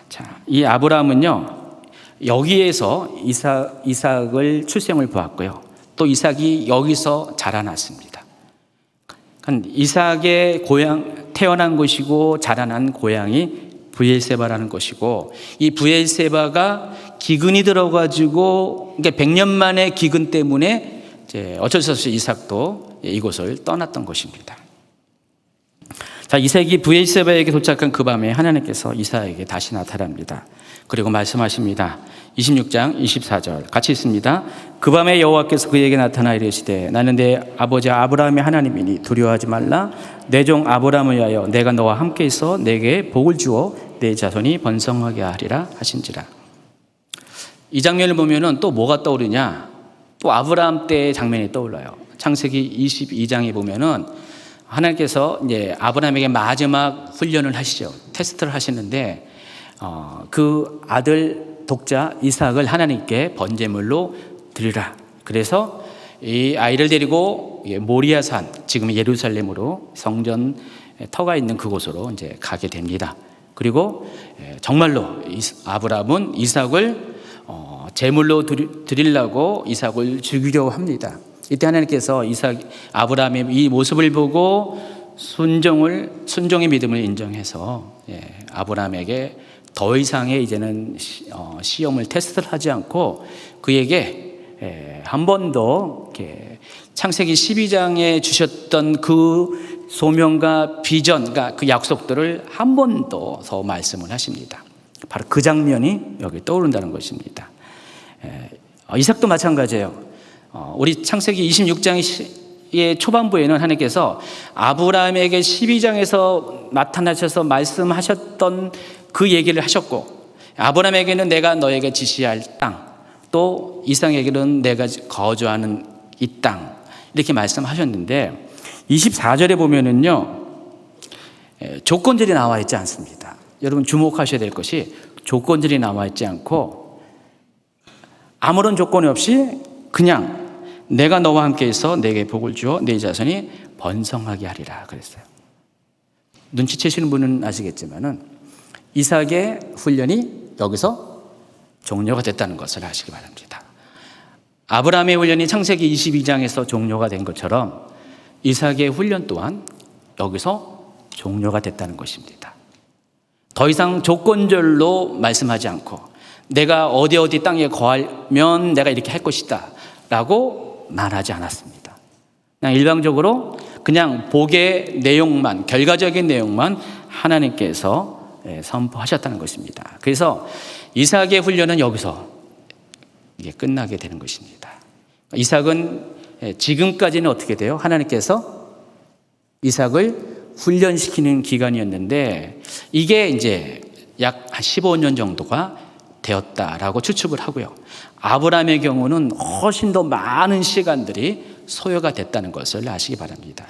Speaker 1: 자, 이 아브라함은요, 여기에서 이삭을 출생을 보았고요. 또 이삭이 여기서 자라났습니다. 그러니까 이삭의 고향, 태어난 곳이고 자라난 고향이 브엘세바라는 것이고, 이 브엘세바가 기근이 들어가지고, 그러니까 100년 만에 기근 때문에 이제 어쩔 수 없이 이삭도 이곳을 떠났던 것입니다. 자, 이삭이 브엘세바에게 도착한 그 밤에 하나님께서 이삭에게 다시 나타납니다. 그리고 말씀하십니다. 26장 24절 같이 있습니다. 그 밤에 여호와께서 그에게 나타나 이르시되 나는 내 아버지 아브라함의 하나님이니 두려워하지 말라. 내 종 아브라함을 위하여 내가 너와 함께 있어 내게 복을 주어 내 자손이 번성하게 하리라 하신지라. 이 장면을 보면은 또 뭐가 떠오르냐? 또 아브라함 때의 장면이 떠올라요. 창세기 22장에 보면은 하나님께서 이제 아브라함에게 마지막 훈련을 하시죠. 테스트를 하시는데 그 아들 독자 이삭을 하나님께 번제물로 드리라. 그래서 이 아이를 데리고 모리아산, 지금 예루살렘으로 성전 터가 있는 그곳으로 이제 가게 됩니다. 그리고 정말로 아브라함은 이삭을 제물로 드리려고 이삭을 죽이려고 합니다. 이때 하나님께서 아브라함의 이 모습을 보고 순종의 믿음을 인정해서 아브라함에게 더 이상의 이제는 시험을 테스트를 하지 않고 그에게 한 번 더 창세기 12장에 주셨던 그 소명과 비전, 그러니까 그 약속들을 한 번 더 말씀을 하십니다. 바로 그 장면이 여기 떠오른다는 것입니다. 이삭도 마찬가지예요. 우리 창세기 26장의 초반부에는 하나님께서 아브라함에게 12장에서 나타나셔서 말씀하셨던 그 얘기를 하셨고, 아브라함에게는 내가 너에게 지시할 땅, 또 이삭에게는 내가 거주하는 이 땅, 이렇게 말씀하셨는데 24절에 보면은요, 조건들이 나와 있지 않습니다. 여러분 주목하셔야 될 것이 조건들이 나와 있지 않고 아무런 조건이 없이 그냥 내가 너와 함께 있어 내게 복을 주어 내 자손이 번성하게 하리라 그랬어요. 눈치채시는 분은 아시겠지만은 이삭의 훈련이 여기서 종료가 됐다는 것을 아시기 바랍니다. 아브라함의 훈련이 창세기 22장에서 종료가 된 것처럼 이삭의 훈련 또한 여기서 종료가 됐다는 것입니다. 더 이상 조건절로 말씀하지 않고 내가 어디 땅에 거하면 내가 이렇게 할 것이다 라고 말하지 않았습니다. 그냥 일방적으로 그냥 복의 내용만, 결과적인 내용만 하나님께서 선포하셨다는 것입니다. 그래서 이삭의 훈련은 여기서 이게 끝나게 되는 것입니다. 이삭은 지금까지는 어떻게 돼요? 하나님께서 이삭을 훈련시키는 기간이었는데 이게 이제 약 15년 정도가 되었다라고 추측을 하고요. 아브라함의 경우는 훨씬 더 많은 시간들이 소요가 됐다는 것을 아시기 바랍니다.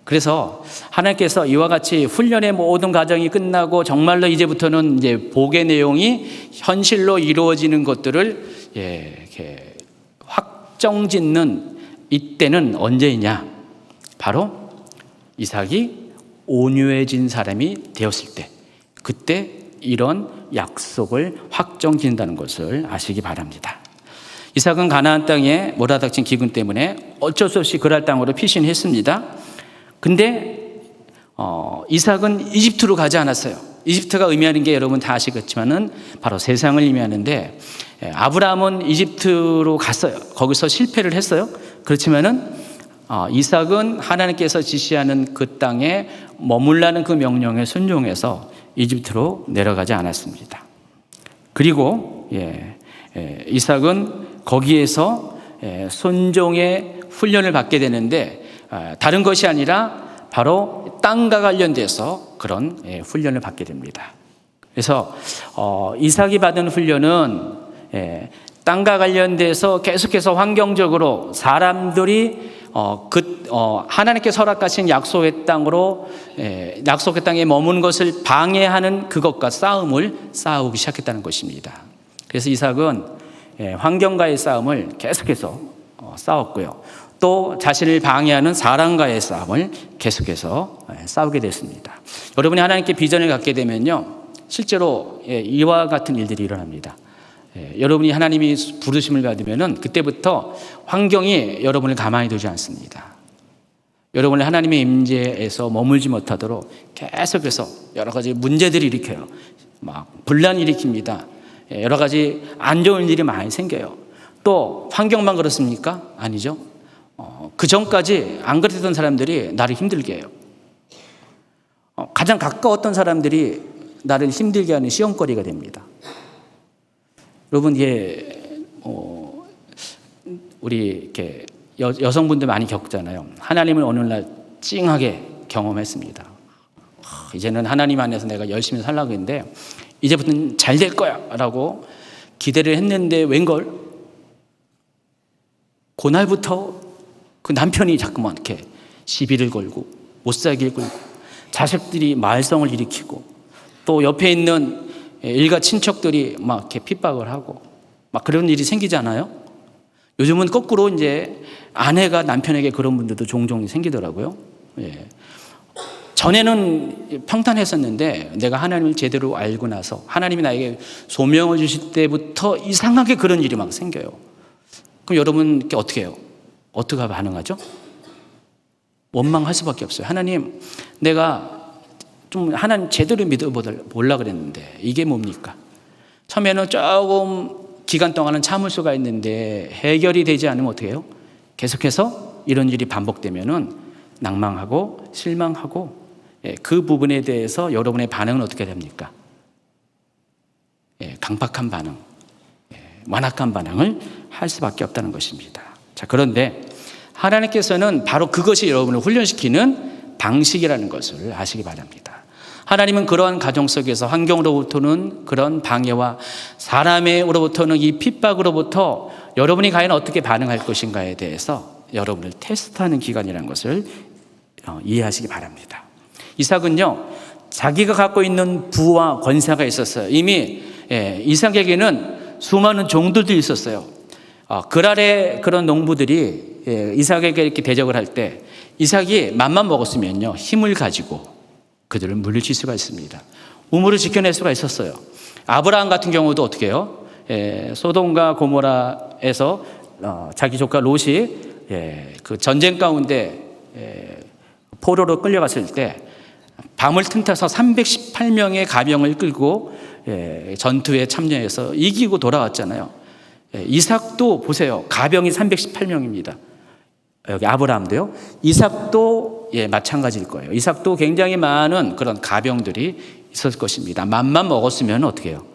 Speaker 1: 그래서 하나님께서 이와 같이 훈련의 모든 과정이 끝나고 정말로 이제부터는 이제 복의 내용이 현실로 이루어지는 것들을 이렇게 확정짓는 이때는 언제이냐? 바로 이삭이 온유해진 사람이 되었을 때, 그때 이런 약속을 확정짓는다는 것을 아시기 바랍니다. 이삭은 가나안 땅에 몰아닥친 기근 때문에 어쩔 수 없이 그랄 땅으로 피신했습니다. 근데 이삭은 이집트로 가지 않았어요. 이집트가 의미하는 게 여러분 다 아시겠지만은 바로 세상을 의미하는데 아브라함은 이집트로 갔어요. 거기서 실패를 했어요. 그렇지만은 이삭은 하나님께서 지시하는 그 땅에 머물라는 그 명령에 순종해서 이집트로 내려가지 않았습니다. 그리고 이삭은 거기에서 순종의 훈련을 받게 되는데 다른 것이 아니라 바로 땅과 관련돼서 그런 훈련을 받게 됩니다. 그래서 이삭이 받은 훈련은 땅과 관련돼서 계속해서 환경적으로 사람들이 하나님께서 허락하신 약속의 땅으로 약속의 땅에 머무는 것을 방해하는 그것과 싸움을 싸우기 시작했다는 것입니다. 그래서 이삭은 환경과의 싸움을 계속해서 싸웠고요. 또 자신을 방해하는 사람과의 싸움을 계속해서 싸우게 됐습니다. 여러분이 하나님께 비전을 갖게 되면요, 실제로 이와 같은 일들이 일어납니다. 여러분이 하나님이 부르심을 받으면은 그때부터 환경이 여러분을 가만히 두지 않습니다. 여러분을 하나님의 임재에서 머물지 못하도록 계속해서 여러 가지 문제들을 일으켜요. 막 분란을 일으킵니다. 여러 가지 안 좋은 일이 많이 생겨요. 또 환경만 그렇습니까? 아니죠. 그 전까지 안 그랬던 사람들이 나를 힘들게 해요. 가장 가까웠던 사람들이 나를 힘들게 하는 시험거리가 됩니다. 여러분, 이게 우리 이렇게 여성분들 많이 겪잖아요. 하나님을 어느 날 찡하게 경험했습니다. 이제는 하나님 안에서 내가 열심히 살려고 했는데 이제부터는 잘 될 거야 라고 기대를 했는데 웬걸 그날부터 그 남편이 자꾸만 이렇게 시비를 걸고 못살기를 걸고 자식들이 말썽을 일으키고 또 옆에 있는 일가 친척들이 막 이렇게 핍박을 하고 막 그런 일이 생기잖아요. 요즘은 거꾸로 이제 아내가 남편에게 그런 분들도 종종 생기더라고요. 전에는 평탄했었는데 내가 하나님을 제대로 알고 나서 하나님이 나에게 소명을 주실 때부터 이상하게 그런 일이 막 생겨요. 그럼 여러분 어떻게 해요? 어떻게 반응하죠? 원망할 수밖에 없어요. 하나님, 내가 좀 하나님 제대로 믿어보려고 그랬는데 이게 뭡니까? 처음에는 조금 기간 동안은 참을 수가 있는데 해결이 되지 않으면 어떻게 해요? 계속해서 이런 일이 반복되면은 낭망하고 실망하고 그 부분에 대해서 여러분의 반응은 어떻게 됩니까? 강박한 반응, 완악한 반응을 할 수밖에 없다는 것입니다. 자, 그런데 하나님께서는 바로 그것이 여러분을 훈련시키는 방식이라는 것을 아시기 바랍니다. 하나님은 그러한 가정 속에서 환경으로부터는 그런 방해와 사람으로부터는 이 핍박으로부터 여러분이 과연 어떻게 반응할 것인가에 대해서 여러분을 테스트하는 기간이라는 것을 이해하시기 바랍니다. 이삭은요, 자기가 갖고 있는 부와 권세가 있었어요. 이미 이삭에게는 수많은 종들도 있었어요. 그랄의 그런 농부들이 이삭에게 이렇게 대적을 할 때 이삭이 맘만 먹었으면요, 힘을 가지고 그들을 물리칠 수가 있습니다. 우물을 지켜낼 수가 있었어요. 아브라함 같은 경우도 어떻게 해요? 소돔과 고모라에서 자기 조카 롯이 그 전쟁 가운데 포로로 끌려갔을 때 밤을 틈타서 318명의 가병을 끌고 전투에 참여해서 이기고 돌아왔잖아요. 이삭도 보세요. 가병이 318명입니다. 여기 아브라함도요. 이삭도 마찬가지일 거예요. 이삭도 굉장히 많은 그런 가병들이 있었을 것입니다. 맘만 먹었으면 어떻게 해요?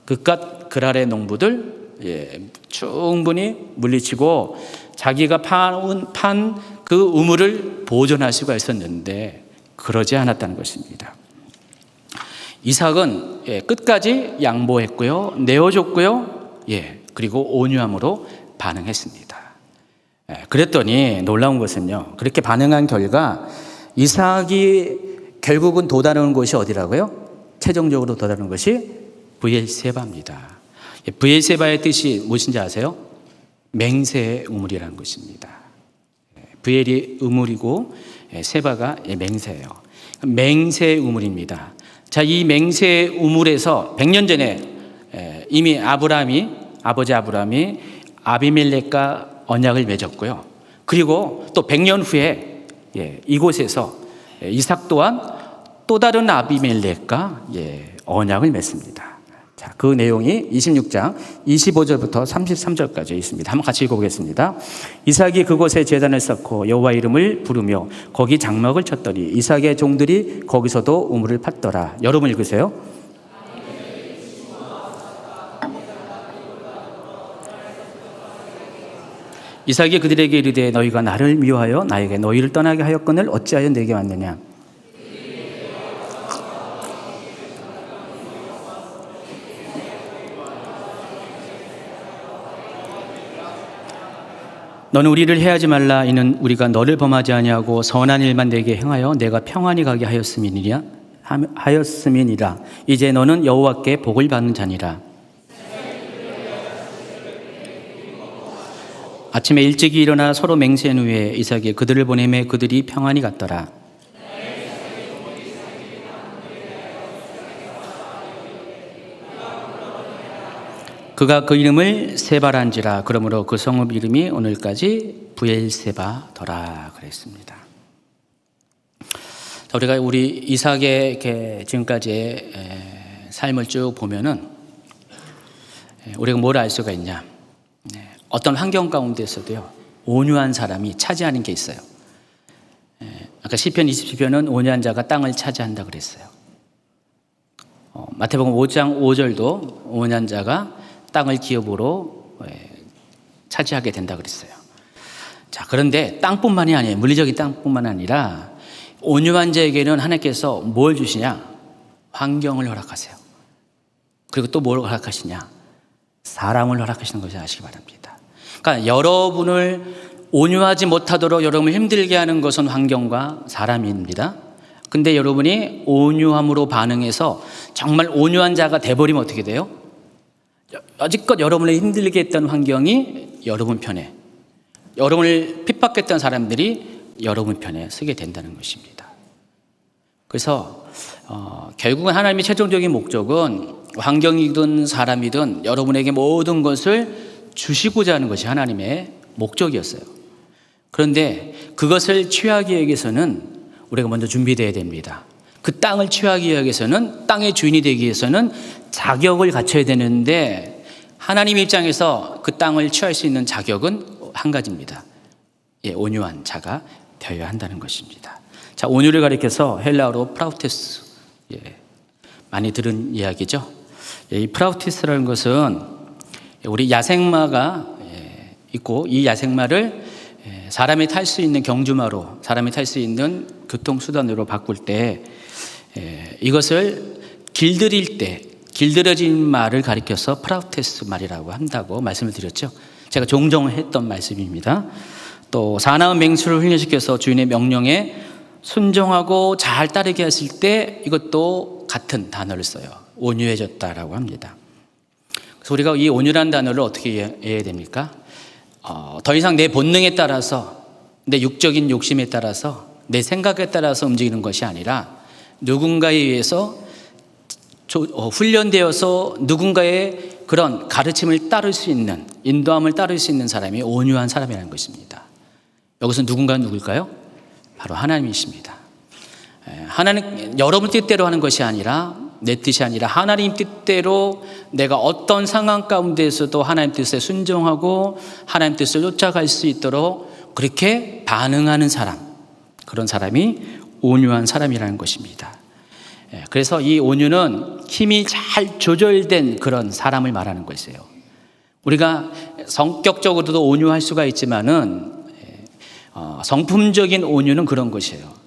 Speaker 1: 그깟 그랄의 농부들 충분히 물리치고 자기가 판 그 우물을 보존할 수가 있었는데 그러지 않았다는 것입니다. 이삭은 끝까지 양보했고요, 내어줬고요, 그리고 온유함으로 반응했습니다. 그랬더니 놀라운 것은요, 그렇게 반응한 결과 이삭이 결국은 도달하는 곳이 어디라고요? 최종적으로 도달하는 것이 브엘세바입니다. 브엘세바의 뜻이 무엇인지 아세요? 맹세의 우물이라는 것입니다. 브엘이 우물이고 세바가 맹세예요. 맹세의 우물입니다. 자, 이 맹세의 우물에서 100년 전에 이미 아버지 아브라함이 아비멜렉과 언약을 맺었고요. 그리고 또 100년 후에 이곳에서 이삭 또한 또 다른 아비멜렉과 언약을 맺습니다. 자, 그 내용이 26장 25절부터 33절까지 있습니다. 한번 같이 읽어보겠습니다. 이삭이 그곳에 제단을 쌓고 여호와 이름을 부르며 거기 장막을 쳤더니 이삭의 종들이 거기서도 우물을 팠더라. 여러분 읽으세요. 이삭이 그들에게 이르되 너희가 나를 미워하여 나에게 너희를 떠나게 하였거늘 어찌하여 내게 왔느냐. 너는 우리를 해하지 말라. 이는 우리가 너를 범하지 아니하고 선한 일만 내게 행하여 내가 평안히 가게 하였음이니라. 이제 너는 여호와께 복을 받는 자니라. 아침에 일찍이 일어나 서로 맹세한 후에 이삭이 그들을 보내매 그들이 평안히 갔더라. 그가 그 이름을 세바란지라. 그러므로 그 성읍 이름이 오늘까지 브엘세바더라 그랬습니다. 자, 우리가 우리 이삭의 이렇게 지금까지의 삶을 쭉 보면은 우리가 뭘 알 수가 있냐? 어떤 환경 가운데서도요 온유한 사람이 차지하는 게 있어요. 아까 시편 27편은 온유한 자가 땅을 차지한다 그랬어요. 마태복음 5장 5절도 온유한 자가 땅을 기업으로 차지하게 된다 그랬어요. 자, 그런데 땅뿐만이 아니에요. 물리적인 땅뿐만 아니라 온유한 자에게는 하나님께서 뭘 주시냐? 환경을 허락하세요. 그리고 또 뭘 허락하시냐? 사람을 허락하시는 것을 아시기 바랍니다. 그러니까 여러분을 온유하지 못하도록 여러분을 힘들게 하는 것은 환경과 사람입니다. 근데 여러분이 온유함으로 반응해서 정말 온유한 자가 돼버리면 어떻게 돼요? 여지껏 여러분을 힘들게 했던 환경이 여러분 편에, 여러분을 핍박했던 사람들이 여러분 편에 서게 된다는 것입니다. 그래서 결국은 하나님의 최종적인 목적은 환경이든 사람이든 여러분에게 모든 것을 주시고자 하는 것이 하나님의 목적이었어요. 그런데 그것을 취하기 위해서는 우리가 먼저 준비되어야 됩니다. 그 땅을 취하기 위해서는, 땅의 주인이 되기 위해서는 자격을 갖춰야 되는데 하나님 입장에서 그 땅을 취할 수 있는 자격은 한 가지입니다. 온유한 자가 되어야 한다는 것입니다. 자, 온유를 가리켜서 헬라어로 프라우테스, 많이 들은 이야기죠. 이 프라우티스라는 것은 우리 야생마가 있고 이 야생마를 사람이 탈 수 있는 경주마로, 사람이 탈 수 있는 교통수단으로 바꿀 때 이것을 길들일 때 길들여진 말을 가리켜서 프라우테스 말이라고 한다고 말씀을 드렸죠. 제가 종종 했던 말씀입니다. 또 사나운 맹수를 훈련시켜서 주인의 명령에 순종하고 잘 따르게 했을 때 이것도 같은 단어를 써요. 온유해졌다라고 합니다. 그래서 우리가 이 온유란 단어를 어떻게 이해해야 됩니까? 더 이상 내 본능에 따라서, 내 육적인 욕심에 따라서, 내 생각에 따라서 움직이는 것이 아니라 누군가에 의해서 훈련되어서 누군가의 그런 가르침을 따를 수 있는, 인도함을 따를 수 있는 사람이 온유한 사람이라는 것입니다. 여기서 누군가는 누굴까요? 바로 하나님이십니다. 하나님, 여러분 뜻대로 하는 것이 아니라, 내 뜻이 아니라 하나님 뜻대로 내가 어떤 상황 가운데에서도 하나님 뜻에 순종하고 하나님 뜻을 쫓아갈 수 있도록 그렇게 반응하는 사람, 그런 사람이 온유한 사람이라는 것입니다. 그래서 이 온유는 힘이 잘 조절된 그런 사람을 말하는 것이에요. 우리가 성격적으로도 온유할 수가 있지만은 성품적인 온유는 그런 것이에요.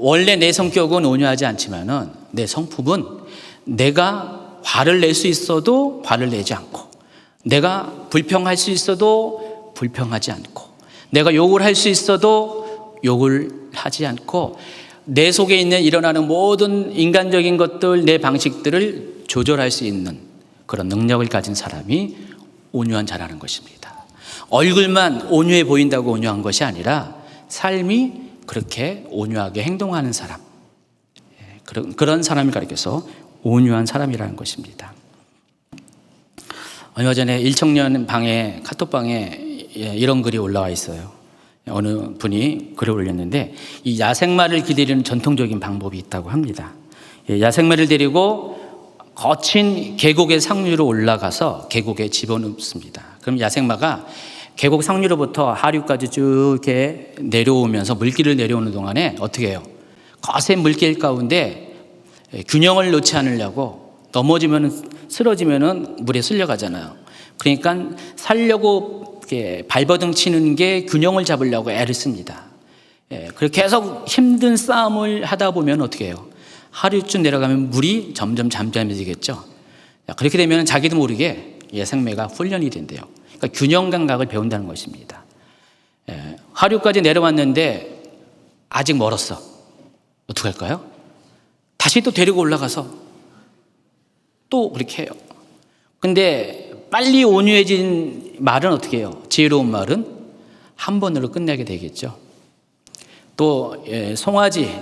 Speaker 1: 원래 내 성격은 온유하지 않지만은 내 성품은 내가 화를 낼 수 있어도 화를 내지 않고, 내가 불평할 수 있어도 불평하지 않고, 내가 욕을 할 수 있어도 욕을 하지 않고, 내 속에 있는 일어나는 모든 인간적인 것들, 내 방식들을 조절할 수 있는 그런 능력을 가진 사람이 온유한 자라는 것입니다. 얼굴만 온유해 보인다고 온유한 것이 아니라 삶이 그렇게 온유하게 행동하는 사람, 그런 사람을 가리켜서 온유한 사람이라는 것입니다. 얼마 전에 일청년 방에, 카톡방에 이런 글이 올라와 있어요. 어느 분이 글을 올렸는데 이 야생마를 기다리는 전통적인 방법이 있다고 합니다. 야생마를 데리고 거친 계곡의 상류로 올라가서 계곡에 집어넣습니다. 그럼 야생마가 계곡 상류로부터 하류까지 쭉 이렇게 내려오면서 물길을 내려오는 동안에 어떻게 해요? 거센 물길 가운데 균형을 놓지 않으려고 넘어지면, 쓰러지면 물에 쓸려가잖아요. 그러니까 살려고 이렇게 발버둥 치는 게 균형을 잡으려고 애를 씁니다. 그렇게 계속 힘든 싸움을 하다 보면 어떻게 해요? 하류쯤 내려가면 물이 점점 잠잠해지겠죠. 그렇게 되면 자기도 모르게 야생마가 훈련이 된대요. 그러니까 균형 감각을 배운다는 것입니다. 하류까지 내려왔는데 아직 멀었어. 어떻게 할까요? 다시 또 데리고 올라가서 또 그렇게 해요. 근데 빨리 온유해진 말은 어떻게 해요? 지혜로운 말은 한 번으로 끝내게 되겠죠. 또 송아지,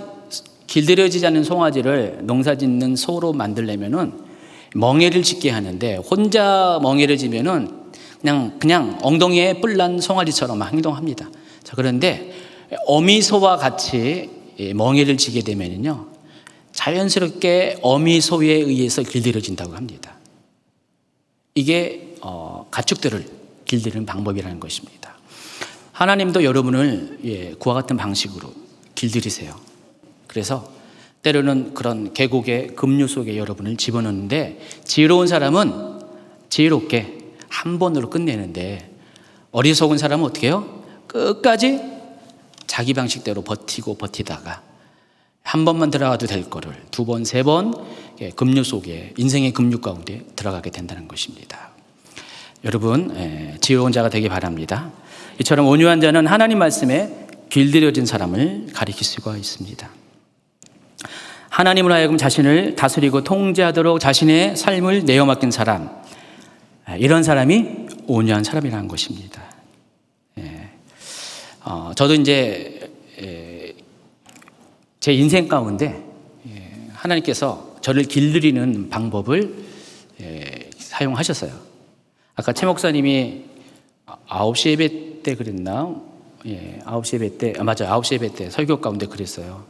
Speaker 1: 길들여지지 않은 송아지를 농사짓는 소로 만들려면은 멍에를 짓게 하는데, 혼자 멍에를 지면은 그냥 엉덩이에 뿔난 송아지처럼 행동합니다. 자, 그런데 어미소와 같이 멍에를 지게 되면은요, 자연스럽게 어미소에 의해서 길들여진다고 합니다. 이게 가축들을 길들이는 방법이라는 것입니다. 하나님도 여러분을 그와 같은 방식으로 길들이세요. 그래서 때로는 그런 계곡의 급류 속에 여러분을 집어넣는데, 지혜로운 사람은 지혜롭게 한 번으로 끝내는데, 어리석은 사람은 어떻게 해요? 끝까지 자기 방식대로 버티다가 한 번만 들어가도 될 거를 두 번, 세 번 급류 속에, 인생의 급류 가운데 들어가게 된다는 것입니다. 여러분, 지혜로운 자가 되기 바랍니다. 이처럼 온유한 자는 하나님 말씀에 길들여진 사람을 가리킬 수가 있습니다. 하나님을 하여금 자신을 다스리고 통제하도록 자신의 삶을 내어 맡긴 사람, 이런 사람이 온유한 사람이라는 것입니다. 저도 이제 제 인생 가운데 하나님께서 저를 길들이는 방법을 사용하셨어요. 아까 최 목사님이 9시 예배 때 그랬나? 9시 예배 때, 맞아요. 9시 예배 때 설교 가운데 그랬어요.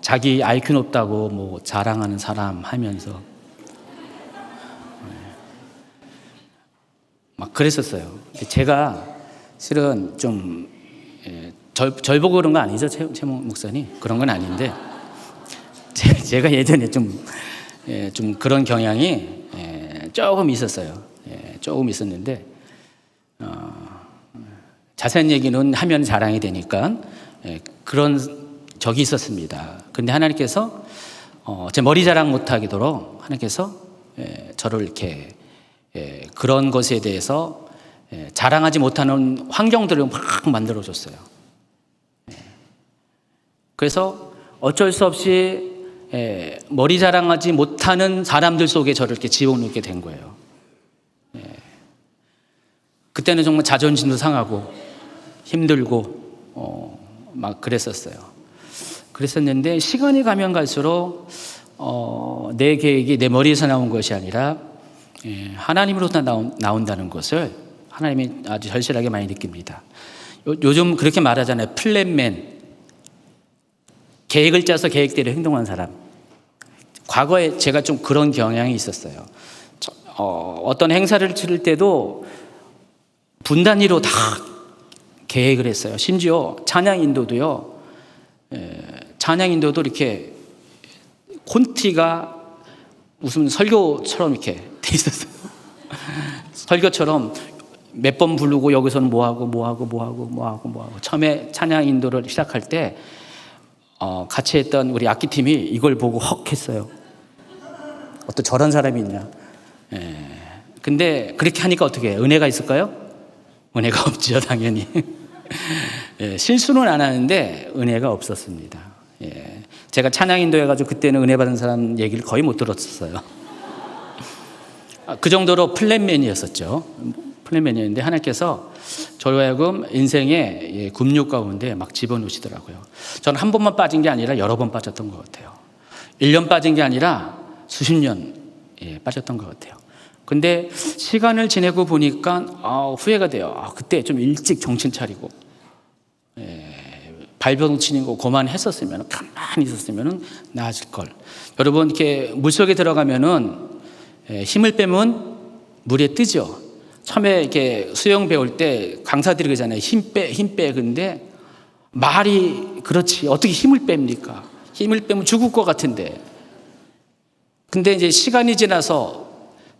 Speaker 1: 자기 IQ 높다고 뭐 자랑하는 사람 하면서 막 그랬었어요. 제가 실은 좀 절 보고 그런 거 아니죠, 최 목사님? 그런 건 아닌데, 제가 예전에 좀 그런 경향이 조금 있었어요. 조금 있었는데, 자세한 얘기는 하면 자랑이 되니까 그런 적이 있었습니다. 근데 하나님께서 제 머리 자랑 못하도록 하나님께서 저를 이렇게 그런 것에 대해서 자랑하지 못하는 환경들을 막 만들어줬어요. 그래서 어쩔 수 없이 머리 자랑하지 못하는 사람들 속에 저를 이렇게 집어넣게 된 거예요. 그때는 정말 자존심도 상하고 힘들고 막 그랬었는데, 시간이 가면 갈수록 내 계획이 내 머리에서 나온 것이 아니라 하나님으로부터 나온다는 것을 하나님이 아주 절실하게 많이 느낍니다. 요즘 그렇게 말하잖아요. 플랜맨. 계획을 짜서 계획대로 행동한 사람. 과거에 제가 좀 그런 경향이 있었어요. 어떤 행사를 치를 때도 분 단위로 다 계획을 했어요. 심지어 찬양 인도도요. 찬양 인도도 이렇게 콘티가 무슨 설교처럼 이렇게 돼 있었어요. 설교처럼 몇 번 부르고 여기서는 뭐하고 처음에 찬양 인도를 시작할 때 같이 했던 우리 악기팀이 이걸 보고 헉 했어요. 어떤 저런 사람이 있냐. 근데 그렇게 하니까 어떻게 해요? 은혜가 있을까요? 은혜가 없죠, 당연히. 실수는 안 하는데 은혜가 없었습니다. 제가 찬양 인도해가지고 그때는 은혜 받은 사람 얘기를 거의 못 들었었어요. 그 정도로 플랜맨이었었죠. 플랜맨이었는데 하나님께서 저로 하여금 인생의 급류 가운데 막 집어넣으시더라고요. 저는 한 번만 빠진 게 아니라 여러 번 빠졌던 것 같아요. 1년 빠진 게 아니라 수십 년 빠졌던 것 같아요. 근데 시간을 지내고 보니까 후회가 돼요. 그때 좀 일찍 정신 차리고 발버둥 치는 거 그만했었으면, 가만히 있었으면 나아질 걸. 여러분, 이렇게 물속에 들어가면은 힘을 빼면 물에 뜨죠. 처음에 이렇게 수영 배울 때 강사들이 그러잖아요. 힘 빼. 근데 말이 그렇지. 어떻게 힘을 뺍니까? 힘을 빼면 죽을 것 같은데. 근데 이제 시간이 지나서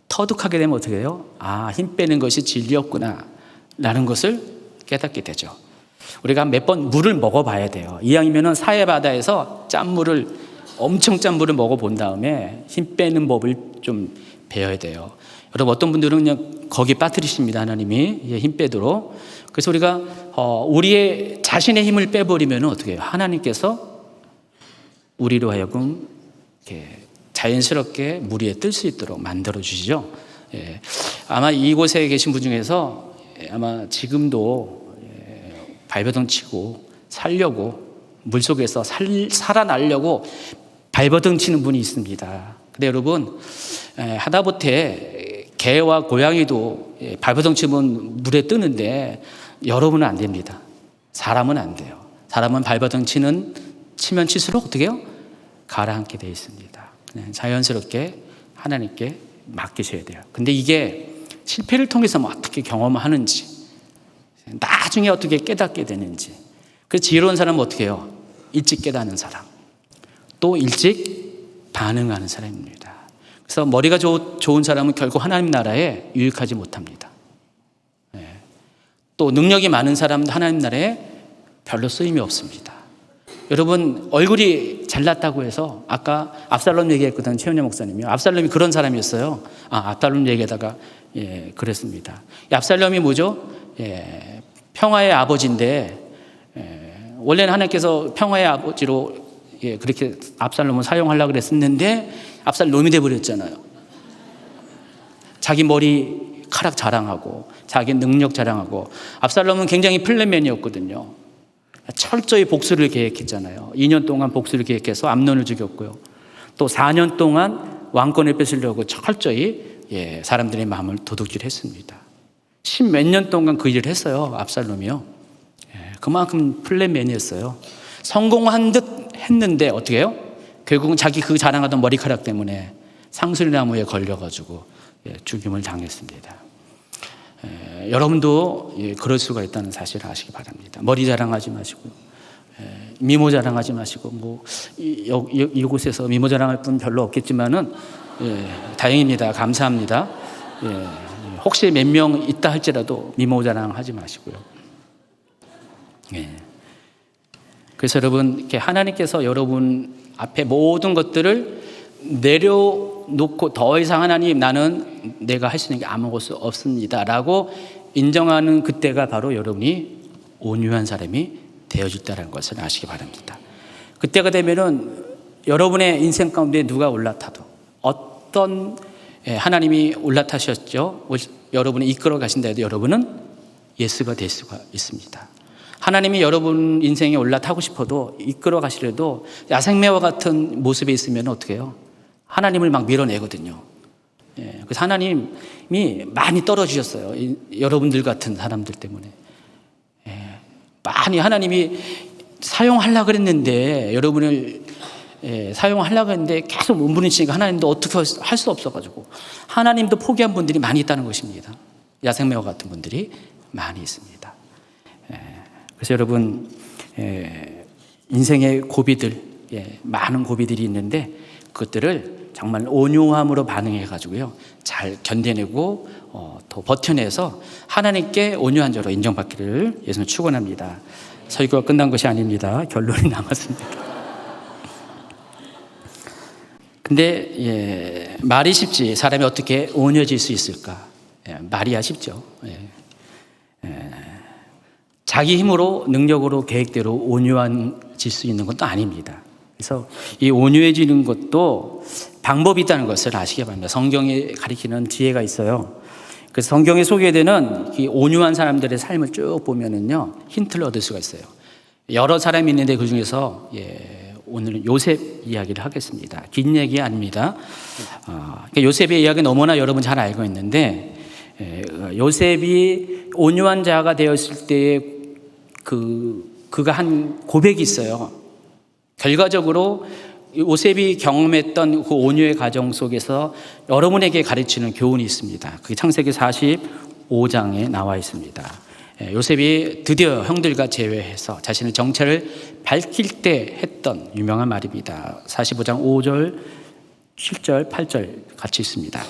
Speaker 1: 터득하게 되면 어떻게 해요? 힘 빼는 것이 진리였구나 라는 것을 깨닫게 되죠. 우리가 몇 번 물을 먹어봐야 돼요. 이왕이면은 사해 바다에서 엄청 짠 물을 먹어본 다음에 힘 빼는 법을 좀 배워야 돼요. 여러분, 어떤 분들은 그냥 거기 빠뜨리십니다. 하나님이 힘 빼도록. 그래서 우리가 우리의 자신의 힘을 빼버리면 어떻게 해요? 하나님께서 우리로 하여금 이렇게 자연스럽게 물 위에 뜰 수 있도록 만들어 주시죠. 아마 이곳에 계신 분 중에서 아마 지금도 발버둥 치고 살려고 물속에서 살아나려고 발버둥 치는 분이 있습니다. 근데 여러분, 하다못해 개와 고양이도 발버둥 치면 물에 뜨는데 여러분은 안 됩니다. 사람은 안 돼요. 사람은 발버둥 치면 칠수록 어떻게 해요? 가라앉게 되어 있습니다. 자연스럽게 하나님께 맡기셔야 돼요. 근데 이게 실패를 통해서 어떻게 경험하는지, 나중에 어떻게 깨닫게 되는지. 그래서 지혜로운 사람은 어떻게 해요? 일찍 깨닫는 사람, 또 일찍 반응하는 사람입니다. 그래서 머리가 좋은 사람은 결국 하나님 나라에 유익하지 못합니다. 또 능력이 많은 사람도 하나님 나라에 별로 쓰임이 없습니다. 여러분, 얼굴이 잘났다고 해서 아까 압살롬 얘기했거든, 최은영 목사님이. 압살롬이 그런 사람이었어요. 압살롬 얘기하다가 그랬습니다. 압살롬이 뭐죠? 평화의 아버지인데, 원래는 하나님께서 평화의 아버지로 그렇게 압살롬을 사용하려고 그랬었는데 압살롬이 돼버렸잖아요. 자기 머리카락 자랑하고 자기 능력 자랑하고. 압살롬은 굉장히 플랜맨이었거든요. 철저히 복수를 계획했잖아요. 2년 동안 복수를 계획해서 암논을 죽였고요. 또 4년 동안 왕권을 뺏으려고 철저히 사람들의 마음을 도둑질했습니다. 10몇 년 동안 그 일을 했어요, 압살롬이요. 그만큼 플랜맨이었어요. 성공한 듯 했는데 어떻게 해요? 결국은 자기 그 자랑하던 머리카락 때문에 상수리나무에 걸려가지고 죽임을 당했습니다. 여러분도 그럴 수가 있다는 사실을 아시기 바랍니다. 머리 자랑하지 마시고, 미모 자랑하지 마시고, 이곳에서 미모 자랑할 분 별로 없겠지만은, 다행입니다. 감사합니다. 혹시 몇 명 있다 할지라도 미모 자랑하지 마시고요. 그래서 여러분, 이렇게 하나님께서 여러분 앞에 모든 것들을 내려놓고 더 이상 하나님, 나는 내가 할 수 있는 게 아무것도 없습니다 라고 인정하는 그때가 바로 여러분이 온유한 사람이 되어질다는 것을 아시기 바랍니다. 그때가 되면은 여러분의 인생 가운데 누가 올라타도, 어떤 하나님이 올라타셨죠, 여러분이 이끌어 가신다 해도 여러분은 예스가 될 수가 있습니다. 하나님이 여러분 인생에 올라타고 싶어도 이끌어 가시려도 야생매와 같은 모습에 있으면 어떻게 해요? 하나님을 막 밀어내거든요. 그래서 하나님이 많이 떨어지셨어요. 여러분들 같은 사람들 때문에. 많이 하나님이 사용하려고 그랬는데, 여러분을 사용하려고 했는데 계속 몸부림치니까 하나님도 어떻게 할 수 없어가지고 하나님도 포기한 분들이 많이 있다는 것입니다. 야생매와 같은 분들이 많이 있습니다. 그래서 여러분, 인생의 고비들, 많은 고비들이 있는데 그것들을 정말 온유함으로 반응해가지고요, 잘 견뎌내고 더 버텨내서 하나님께 온유한 자로 인정받기를 예수는 축원합니다. 설교가 끝난 것이 아닙니다. 결론이 남았습니다. 근데 말이 쉽지 사람이 어떻게 온유해질 수 있을까? 말이야 쉽죠. 자기 힘으로, 능력으로, 계획대로 온유해질 수 있는 것도 아닙니다. 그래서 이 온유해지는 것도 방법이 있다는 것을 아시기 바랍니다. 성경에 가리키는 지혜가 있어요. 그래서 성경에 소개되는 이 온유한 사람들의 삶을 쭉 보면은요, 힌트를 얻을 수가 있어요. 여러 사람이 있는데 그 중에서 오늘은 요셉 이야기를 하겠습니다. 긴 얘기 아닙니다. 요셉의 이야기 너무나 여러분 잘 알고 있는데, 요셉이 온유한 자가 되었을 때 그가 한 고백이 있어요. 결과적으로 요셉이 경험했던 그 온유의 과정 속에서 여러분에게 가르치는 교훈이 있습니다. 그게 창세기 45장에 나와 있습니다. 요셉이 드디어 형들과 제외해서 자신의 정체를 밝힐 때 했던 유명한 말입니다. 45장 5절, 7절, 8절 같이 있습니다.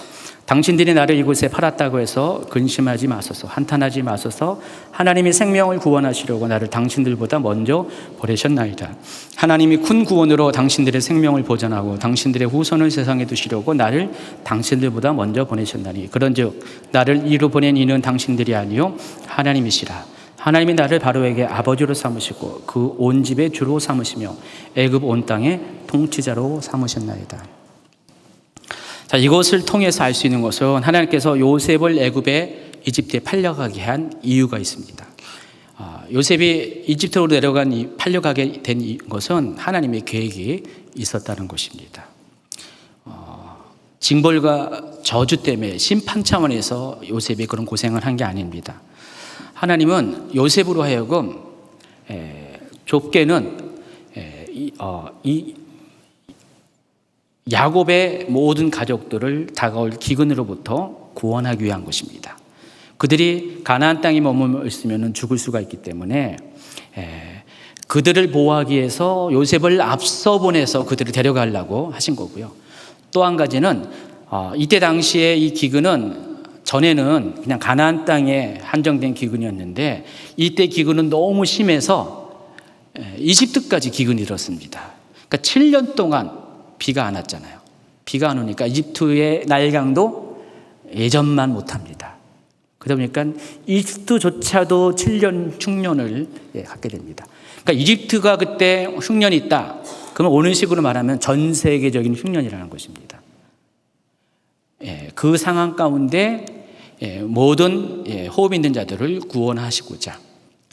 Speaker 1: 당신들이 나를 이곳에 팔았다고 해서 근심하지 마소서, 한탄하지 마소서. 하나님이 생명을 구원하시려고 나를 당신들보다 먼저 보내셨나이다. 하나님이 큰 구원으로 당신들의 생명을 보전하고 당신들의 후손을 세상에 두시려고 나를 당신들보다 먼저 보내셨나니, 그런즉 나를 이로 보낸 이는 당신들이 아니요 하나님이시라. 하나님이 나를 바로에게 아버지로 삼으시고 그 온 집의 주로 삼으시며 애굽 온 땅의 통치자로 삼으셨나이다. 자, 이것을 통해서 알 수 있는 것은 하나님께서 요셉을 애굽에 이집트에 팔려가게 한 이유가 있습니다. 요셉이 이집트로 팔려가게 된 것은 하나님의 계획이 있었다는 것입니다. 징벌과 저주 때문에 심판 차원에서 요셉이 그런 고생을 한 게 아닙니다. 하나님은 요셉으로 하여금 좁게는 야곱의 모든 가족들을 다가올 기근으로부터 구원하기 위한 것입니다. 그들이 가나안 땅에 머물러 있으면 죽을 수가 있기 때문에 그들을 보호하기 위해서 요셉을 앞서 보내서 그들을 데려가려고 하신 거고요. 또 한 가지는 이때 당시에 이 기근은 전에는 그냥 가나안 땅에 한정된 기근이었는데 이때 기근은 너무 심해서 이집트까지 기근이 일었습니다. 그러니까 7년 동안 비가 안 왔잖아요. 비가 안 오니까 이집트의 날강도 예전만 못합니다. 그러다 보니까 이집트조차도 7년 흉년을 갖게 됩니다. 그러니까 이집트가 그때 흉년이 있다. 그러면 오는 식으로 말하면 전 세계적인 흉년이라는 것입니다. 그 상황 가운데 모든 호흡 있는 자들을 구원하시고자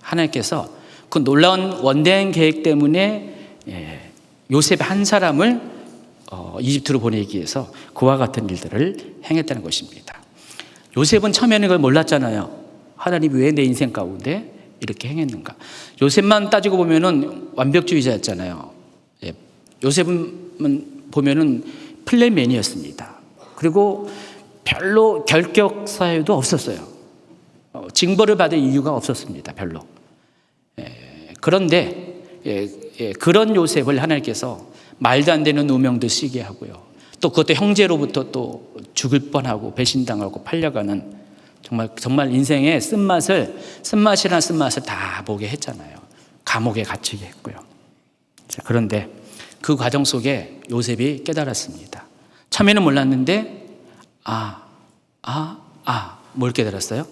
Speaker 1: 하나님께서 그 놀라운 원대한 계획 때문에 요셉 한 사람을 이집트로 보내기 위해서 그와 같은 일들을 행했다는 것입니다. 요셉은 처음에는 그걸 몰랐잖아요. 하나님이 왜 내 인생 가운데 이렇게 행했는가. 요셉만 따지고 보면은 완벽주의자였잖아요. 요셉은 보면은 플랜맨이었습니다. 그리고 별로 결격 사유도 없었어요. 징벌을 받을 이유가 없었습니다. 별로. 그런데 그런 요셉을 하나님께서 말도 안 되는 누명도 쓰게 하고요. 또 그것도 형제로부터 또 죽을 뻔하고 배신당하고 팔려가는 정말 인생의 쓴맛이란 쓴맛을 다 보게 했잖아요. 감옥에 갇히게 했고요. 자, 그런데 그 과정 속에 요셉이 깨달았습니다. 처음에는 몰랐는데 뭘 깨달았어요?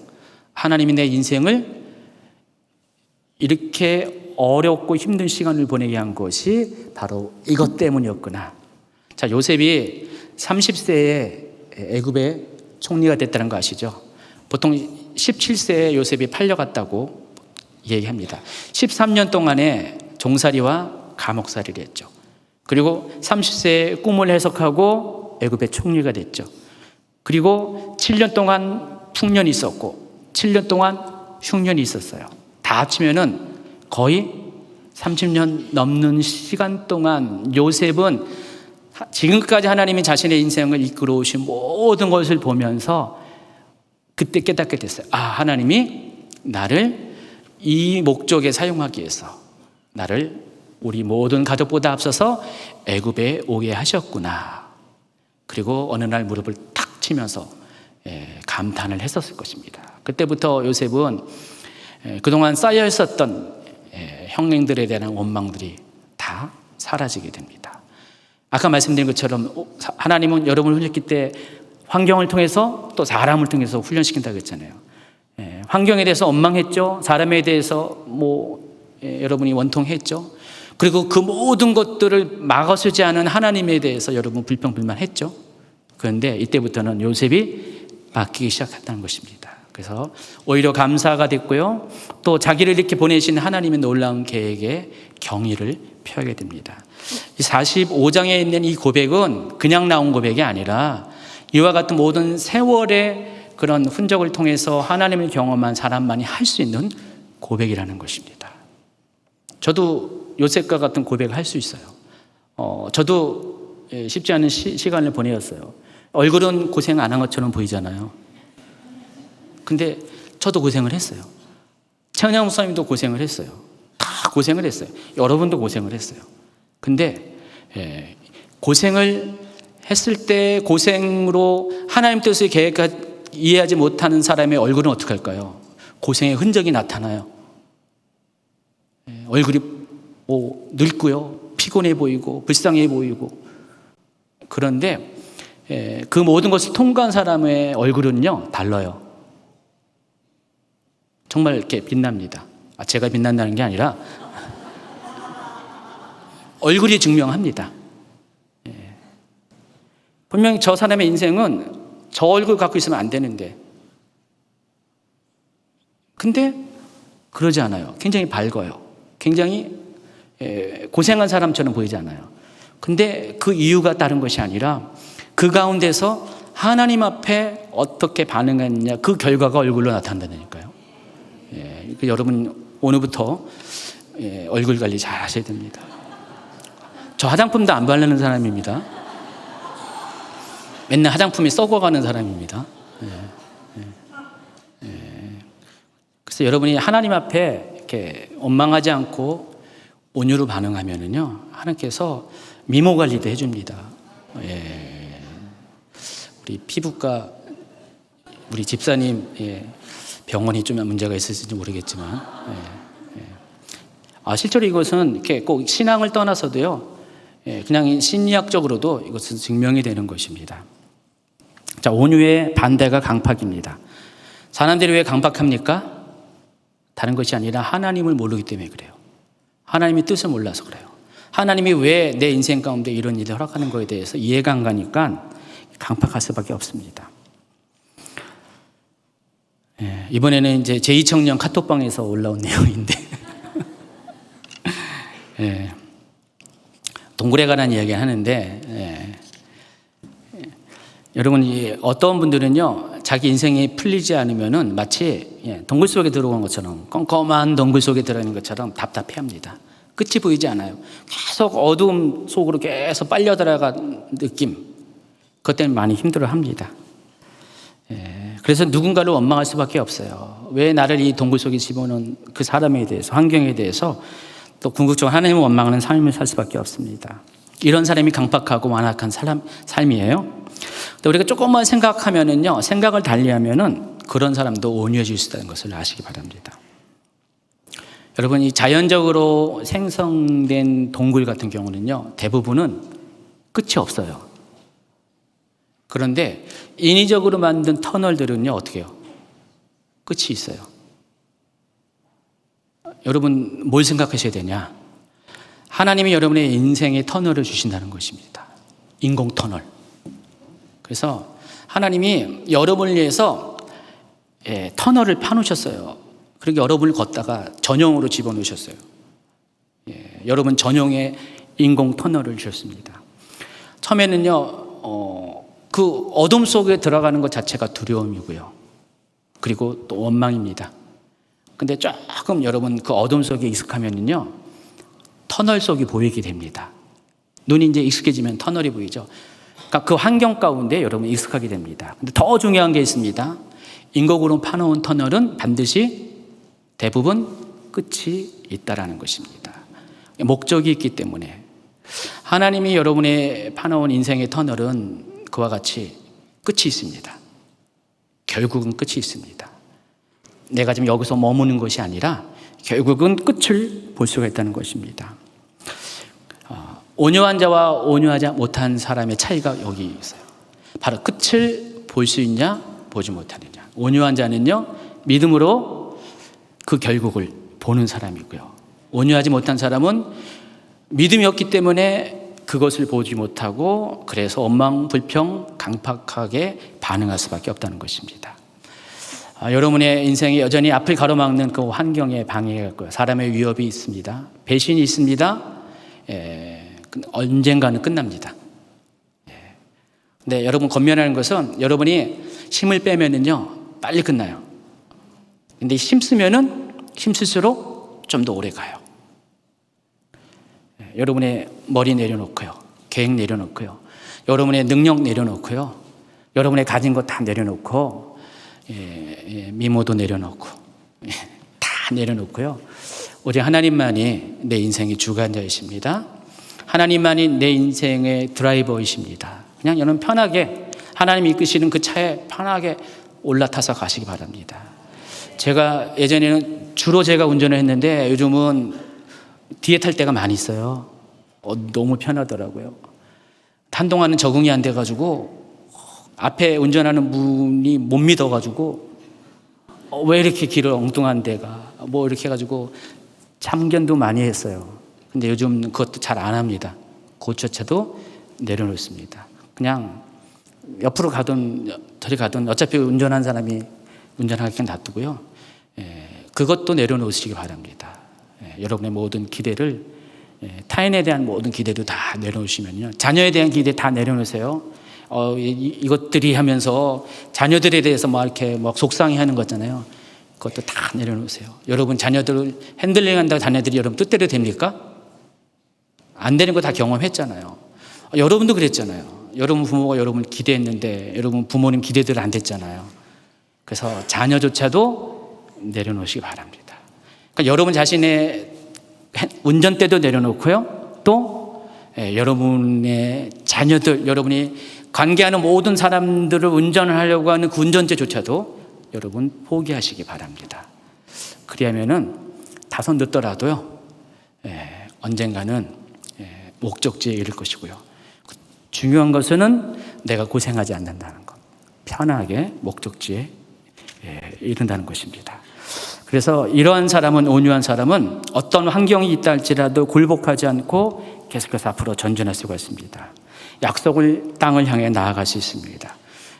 Speaker 1: 하나님이 내 인생을 이렇게 어렵고 힘든 시간을 보내게 한 것이 바로 이것 때문이었구나. 자, 요셉이 30세에 애굽의 총리가 됐다는 거 아시죠? 보통 17세에 요셉이 팔려갔다고 얘기합니다. 13년 동안의 종살이와 감옥살이를 했죠. 그리고 30세에 꿈을 해석하고 애굽의 총리가 됐죠. 그리고 7년 동안 풍년이 있었고 7년 동안 흉년이 있었어요. 다 합치면은 거의 30년 넘는 시간 동안 요셉은 지금까지 하나님이 자신의 인생을 이끌어 오신 모든 것을 보면서 그때 깨닫게 됐어요. 하나님이 나를 이 목적에 사용하기 위해서 나를 우리 모든 가족보다 앞서서 애굽에 오게 하셨구나. 그리고 어느 날 무릎을 탁 치면서 감탄을 했었을 것입니다. 그때부터 요셉은 그동안 쌓여 있었던 형님들에 대한 원망들이 다 사라지게 됩니다. 아까 말씀드린 것처럼 하나님은 여러분을 훈련시킬 때 환경을 통해서 또 사람을 통해서 훈련시킨다고 했잖아요. 환경에 대해서 원망했죠. 사람에 대해서 여러분이 원통했죠. 그리고 그 모든 것들을 막아서지 않은 하나님에 대해서 여러분 불평불만했죠. 그런데 이때부터는 요셉이 바뀌기 시작했다는 것입니다. 그래서 오히려 감사가 됐고요. 또 자기를 이렇게 보내신 하나님의 놀라운 계획에 경의를 표하게 됩니다. 45장에 있는 이 고백은 그냥 나온 고백이 아니라 이와 같은 모든 세월의 그런 흔적을 통해서 하나님을 경험한 사람만이 할 수 있는 고백이라는 것입니다. 저도 요셉과 같은 고백을 할 수 있어요. 저도 쉽지 않은 시간을 보내었어요. 얼굴은 고생 안 한 것처럼 보이잖아요. 근데 저도 고생을 했어요. 최은영 목사님도 고생을 했어요. 다 고생을 했어요. 여러분도 고생을 했어요. 근데 고생을 했을 때 고생으로 하나님 뜻의 계획을 이해하지 못하는 사람의 얼굴은 어떻게 할까요? 고생의 흔적이 나타나요. 얼굴이 늙고요, 피곤해 보이고 불쌍해 보이고. 그런데 그 모든 것을 통과한 사람의 얼굴은요 달라요. 정말 이렇게 빛납니다. 제가 빛난다는 게 아니라 얼굴이 증명합니다. 분명히 저 사람의 인생은 저 얼굴 갖고 있으면 안 되는데, 근데 그러지 않아요. 굉장히 밝아요. 굉장히 고생한 사람처럼 보이지 않아요. 근데 그 이유가 다른 것이 아니라 그 가운데서 하나님 앞에 어떻게 반응했냐, 그 결과가 얼굴로 나타난다니까요. 여러분 오늘부터 얼굴 관리 잘 하셔야 됩니다. 저 화장품도 안 바르는 사람입니다. 맨날 화장품이 썩어가는 사람입니다. 그래서 여러분이 하나님 앞에 이렇게 원망하지 않고 온유로 반응하면은요, 하나님께서 미모 관리도 해줍니다. 우리 피부과 우리 집사님 병원이 좀 문제가 있을지 모르겠지만, 실제로 이것은 이렇게 꼭 신앙을 떠나서도요, 그냥 심리학적으로도 이것은 증명이 되는 것입니다. 자, 온유의 반대가 강팍입니다. 사람들이 왜 강팍합니까? 다른 것이 아니라 하나님을 모르기 때문에 그래요. 하나님의 뜻을 몰라서 그래요. 하나님이 왜 내 인생 가운데 이런 일을 허락하는 것에 대해서 이해가 안 가니까 강팍할 수밖에 없습니다. 이번에는 이제 제2청년 카톡방에서 올라온 내용인데 동굴에 관한 이야기 하는데, 여러분, 어떤 분들은요, 자기 인생이 풀리지 않으면은 마치 동굴 속에 들어간 것처럼, 껌껌한 동굴 속에 들어있는 것처럼 답답해 합니다. 끝이 보이지 않아요. 계속 어두움 속으로 계속 빨려 들어간 느낌, 그것 때문에 많이 힘들어 합니다. 그래서 누군가를 원망할 수밖에 없어요. 왜 나를 이 동굴 속에 집어넣은 그 사람에 대해서, 환경에 대해서 또 궁극적으로 하나님을 원망하는 삶을 살 수밖에 없습니다. 이런 사람이 강팍하고 완악한 삶이에요. 우리가 조금만 생각하면은요, 생각을 달리하면은 그런 사람도 온유해질 수 있다는 것을 아시기 바랍니다. 여러분, 이 자연적으로 생성된 동굴 같은 경우는요, 대부분은 끝이 없어요. 그런데 인위적으로 만든 터널들은요, 어떻게 해요? 끝이 있어요. 여러분, 뭘 생각하셔야 되냐? 하나님이 여러분의 인생에 터널을 주신다는 것입니다. 인공 터널. 그래서 하나님이 여러분을 위해서 터널을 파놓으셨어요. 그리고 여러분을 걷다가 전용으로 집어넣으셨어요. 여러분 전용의 인공 터널을 주셨습니다. 처음에는요, 그 어둠 속에 들어가는 것 자체가 두려움이고요. 그리고 또 원망입니다. 근데 조금 여러분 그 어둠 속에 익숙하면은요, 터널 속이 보이게 됩니다. 눈이 이제 익숙해지면 터널이 보이죠. 그러니까 그 환경 가운데 여러분 익숙하게 됩니다. 근데 더 중요한 게 있습니다. 인공으로 파놓은 터널은 반드시 대부분 끝이 있다라는 것입니다. 목적이 있기 때문에 하나님이 여러분의 파놓은 인생의 터널은 그와 같이 끝이 있습니다. 결국은 끝이 있습니다. 내가 지금 여기서 머무는 것이 아니라 결국은 끝을 볼 수가 있다는 것입니다. 온유한 자와 온유하지 못한 사람의 차이가 여기 있어요. 바로 끝을 볼 수 있냐, 보지 못하느냐. 온유한 자는요, 믿음으로 그 결국을 보는 사람이고요. 온유하지 못한 사람은 믿음이 없기 때문에 그것을 보지 못하고, 그래서 원망, 불평, 강팍하게 반응할 수밖에 없다는 것입니다. 여러분의 인생에 여전히 앞을 가로막는 그 환경에 방해가 있고요. 사람의 위협이 있습니다. 배신이 있습니다. 언젠가는 끝납니다. 근데 여러분 권면하는 것은 여러분이 힘을 빼면은요, 빨리 끝나요. 근데 힘쓰면은 힘쓸수록 좀 더 오래 가요. 여러분의 머리 내려놓고요. 계획 내려놓고요. 여러분의 능력 내려놓고요. 여러분의 가진 것 다 내려놓고, 미모도 내려놓고, 다 내려놓고요. 우리 하나님만이 내 인생의 주관자이십니다. 하나님만이 내 인생의 드라이버이십니다. 그냥 여러분 편하게 하나님이 이끄시는 그 차에 편하게 올라타서 가시기 바랍니다. 제가 예전에는 주로 제가 운전을 했는데 요즘은 뒤에 탈 때가 많이 있어요. 너무 편하더라고요. 한동안은 적응이 안 돼가지고 앞에 운전하는 분이 못 믿어가지고 왜 이렇게 길을 엉뚱한 데가 뭐 이렇게 해가지고 참견도 많이 했어요. 근데 요즘 그것도 잘 안 합니다. 고쳐차도 내려놓습니다. 그냥 옆으로 가든 저리 가든 어차피 운전한 사람이 운전하게 놔두고요. 그것도 내려놓으시기 바랍니다. 여러분의 모든 기대를, 타인에 대한 모든 기대도 다 내려놓으시면요. 자녀에 대한 기대 다 내려놓으세요. 이것들이 하면서 자녀들에 대해서 막 이렇게 막 속상해하는 거잖아요. 그것도 다 내려놓으세요. 여러분 자녀들을 핸들링한다고 자녀들이 여러분 뜻대로 됩니까? 안 되는 거 다 경험했잖아요. 여러분도 그랬잖아요. 여러분 부모가 여러분 기대했는데 여러분 부모님 기대대로 안 됐잖아요. 그래서 자녀조차도 내려놓으시기 바랍니다. 그러니까 여러분 자신의 운전대도 내려놓고요. 또 여러분의 자녀들, 여러분이 관계하는 모든 사람들을 운전을 하려고 하는 그 운전대조차도 여러분 포기하시기 바랍니다. 그리하면은 다소 늦더라도요. 언젠가는 목적지에 이를 것이고요. 중요한 것은 내가 고생하지 않는다는 것. 편하게 목적지에 이른다는 것입니다. 그래서 이러한 사람은, 온유한 사람은 어떤 환경이 있다 할지라도 굴복하지 않고 계속해서 앞으로 전진할 수가 있습니다. 약속을 땅을 향해 나아갈 수 있습니다.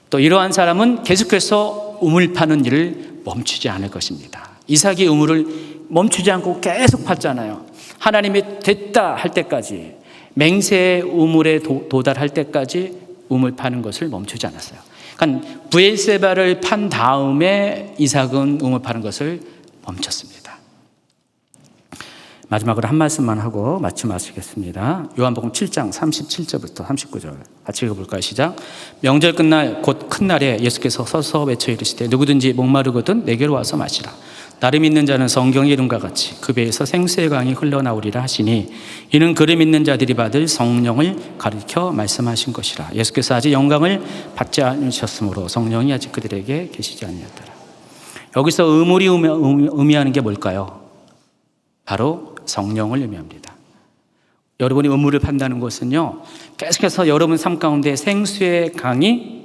Speaker 1: 또 이러한 사람은 계속해서 우물 파는 일을 멈추지 않을 것입니다. 이삭이 우물을 멈추지 않고 계속 팠잖아요. 하나님이 됐다 할 때까지, 맹세의 우물에 도달할 때까지 우물 파는 것을 멈추지 않았어요. 그러니까 브엘세바를 판 다음에 이삭은 우물 파는 것을 멈췄습니다. 마지막으로 한 말씀만 하고 마치겠습니다. 요한복음 7장 37절부터 39절 같이 읽어볼까요? 시작. 명절 끝날 곧 큰 날에 예수께서 서서 외쳐 이르시되 누구든지 목마르거든 내게로 와서 마시라. 나를 믿는 자는 성경의 이름과 같이 그 배에서 생수의 강이 흘러나오리라 하시니 이는 그를 믿는 자들이 받을 성령을 가르쳐 말씀하신 것이라. 예수께서 아직 영광을 받지 않으셨으므로 성령이 아직 그들에게 계시지 아니었더라. 여기서 우물이 의미하는 게 뭘까요? 바로 성령을 의미합니다. 여러분이 우물을 판다는 것은요, 계속해서 여러분 삶 가운데 생수의 강이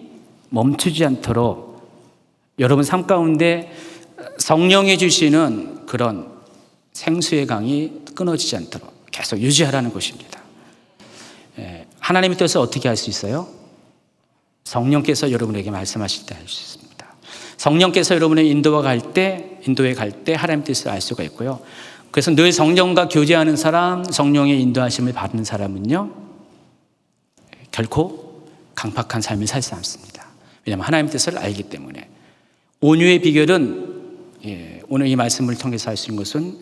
Speaker 1: 멈추지 않도록 여러분 삶 가운데 성령이 주시는 그런 생수의 강이 끊어지지 않도록 계속 유지하라는 것입니다. 하나님의 뜻을 어떻게 할 수 있어요? 성령께서 여러분에게 말씀하실 때 할 수 있습니다. 성령께서 여러분의 인도에 갈 때 하나님의 뜻을 알 수가 있고요. 그래서 늘 성령과 교제하는 사람, 성령의 인도하심을 받는 사람은요, 결코 강팍한 삶을 살지 않습니다. 왜냐하면 하나님의 뜻을 알기 때문에. 온유의 비결은 오늘 이 말씀을 통해서 할 수 있는 것은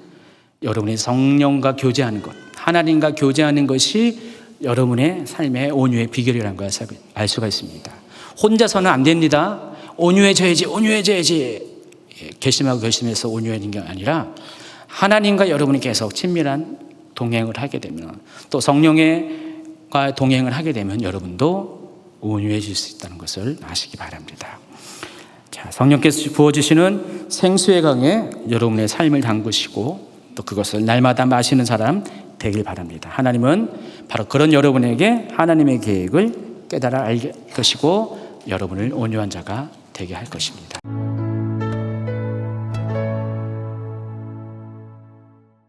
Speaker 1: 여러분이 성령과 교제하는 것, 하나님과 교제하는 것이 여러분의 삶의 온유의 비결이라는 걸 알 수가 있습니다. 혼자서는 안 됩니다. 온유해져야지. 결심하고 결심해서 온유해지는 게 아니라 하나님과 여러분이 계속 친밀한 동행을 하게 되면, 또 성령과 동행을 하게 되면 여러분도 온유해질 수 있다는 것을 아시기 바랍니다. 자, 성령께서 부어주시는 생수의 강에 여러분의 삶을 담그시고 또 그것을 날마다 마시는 사람 되길 바랍니다. 하나님은 바로 그런 여러분에게 하나님의 계획을 깨달아 알 것이고 여러분을 온유한 자가 되게 할 것입니다.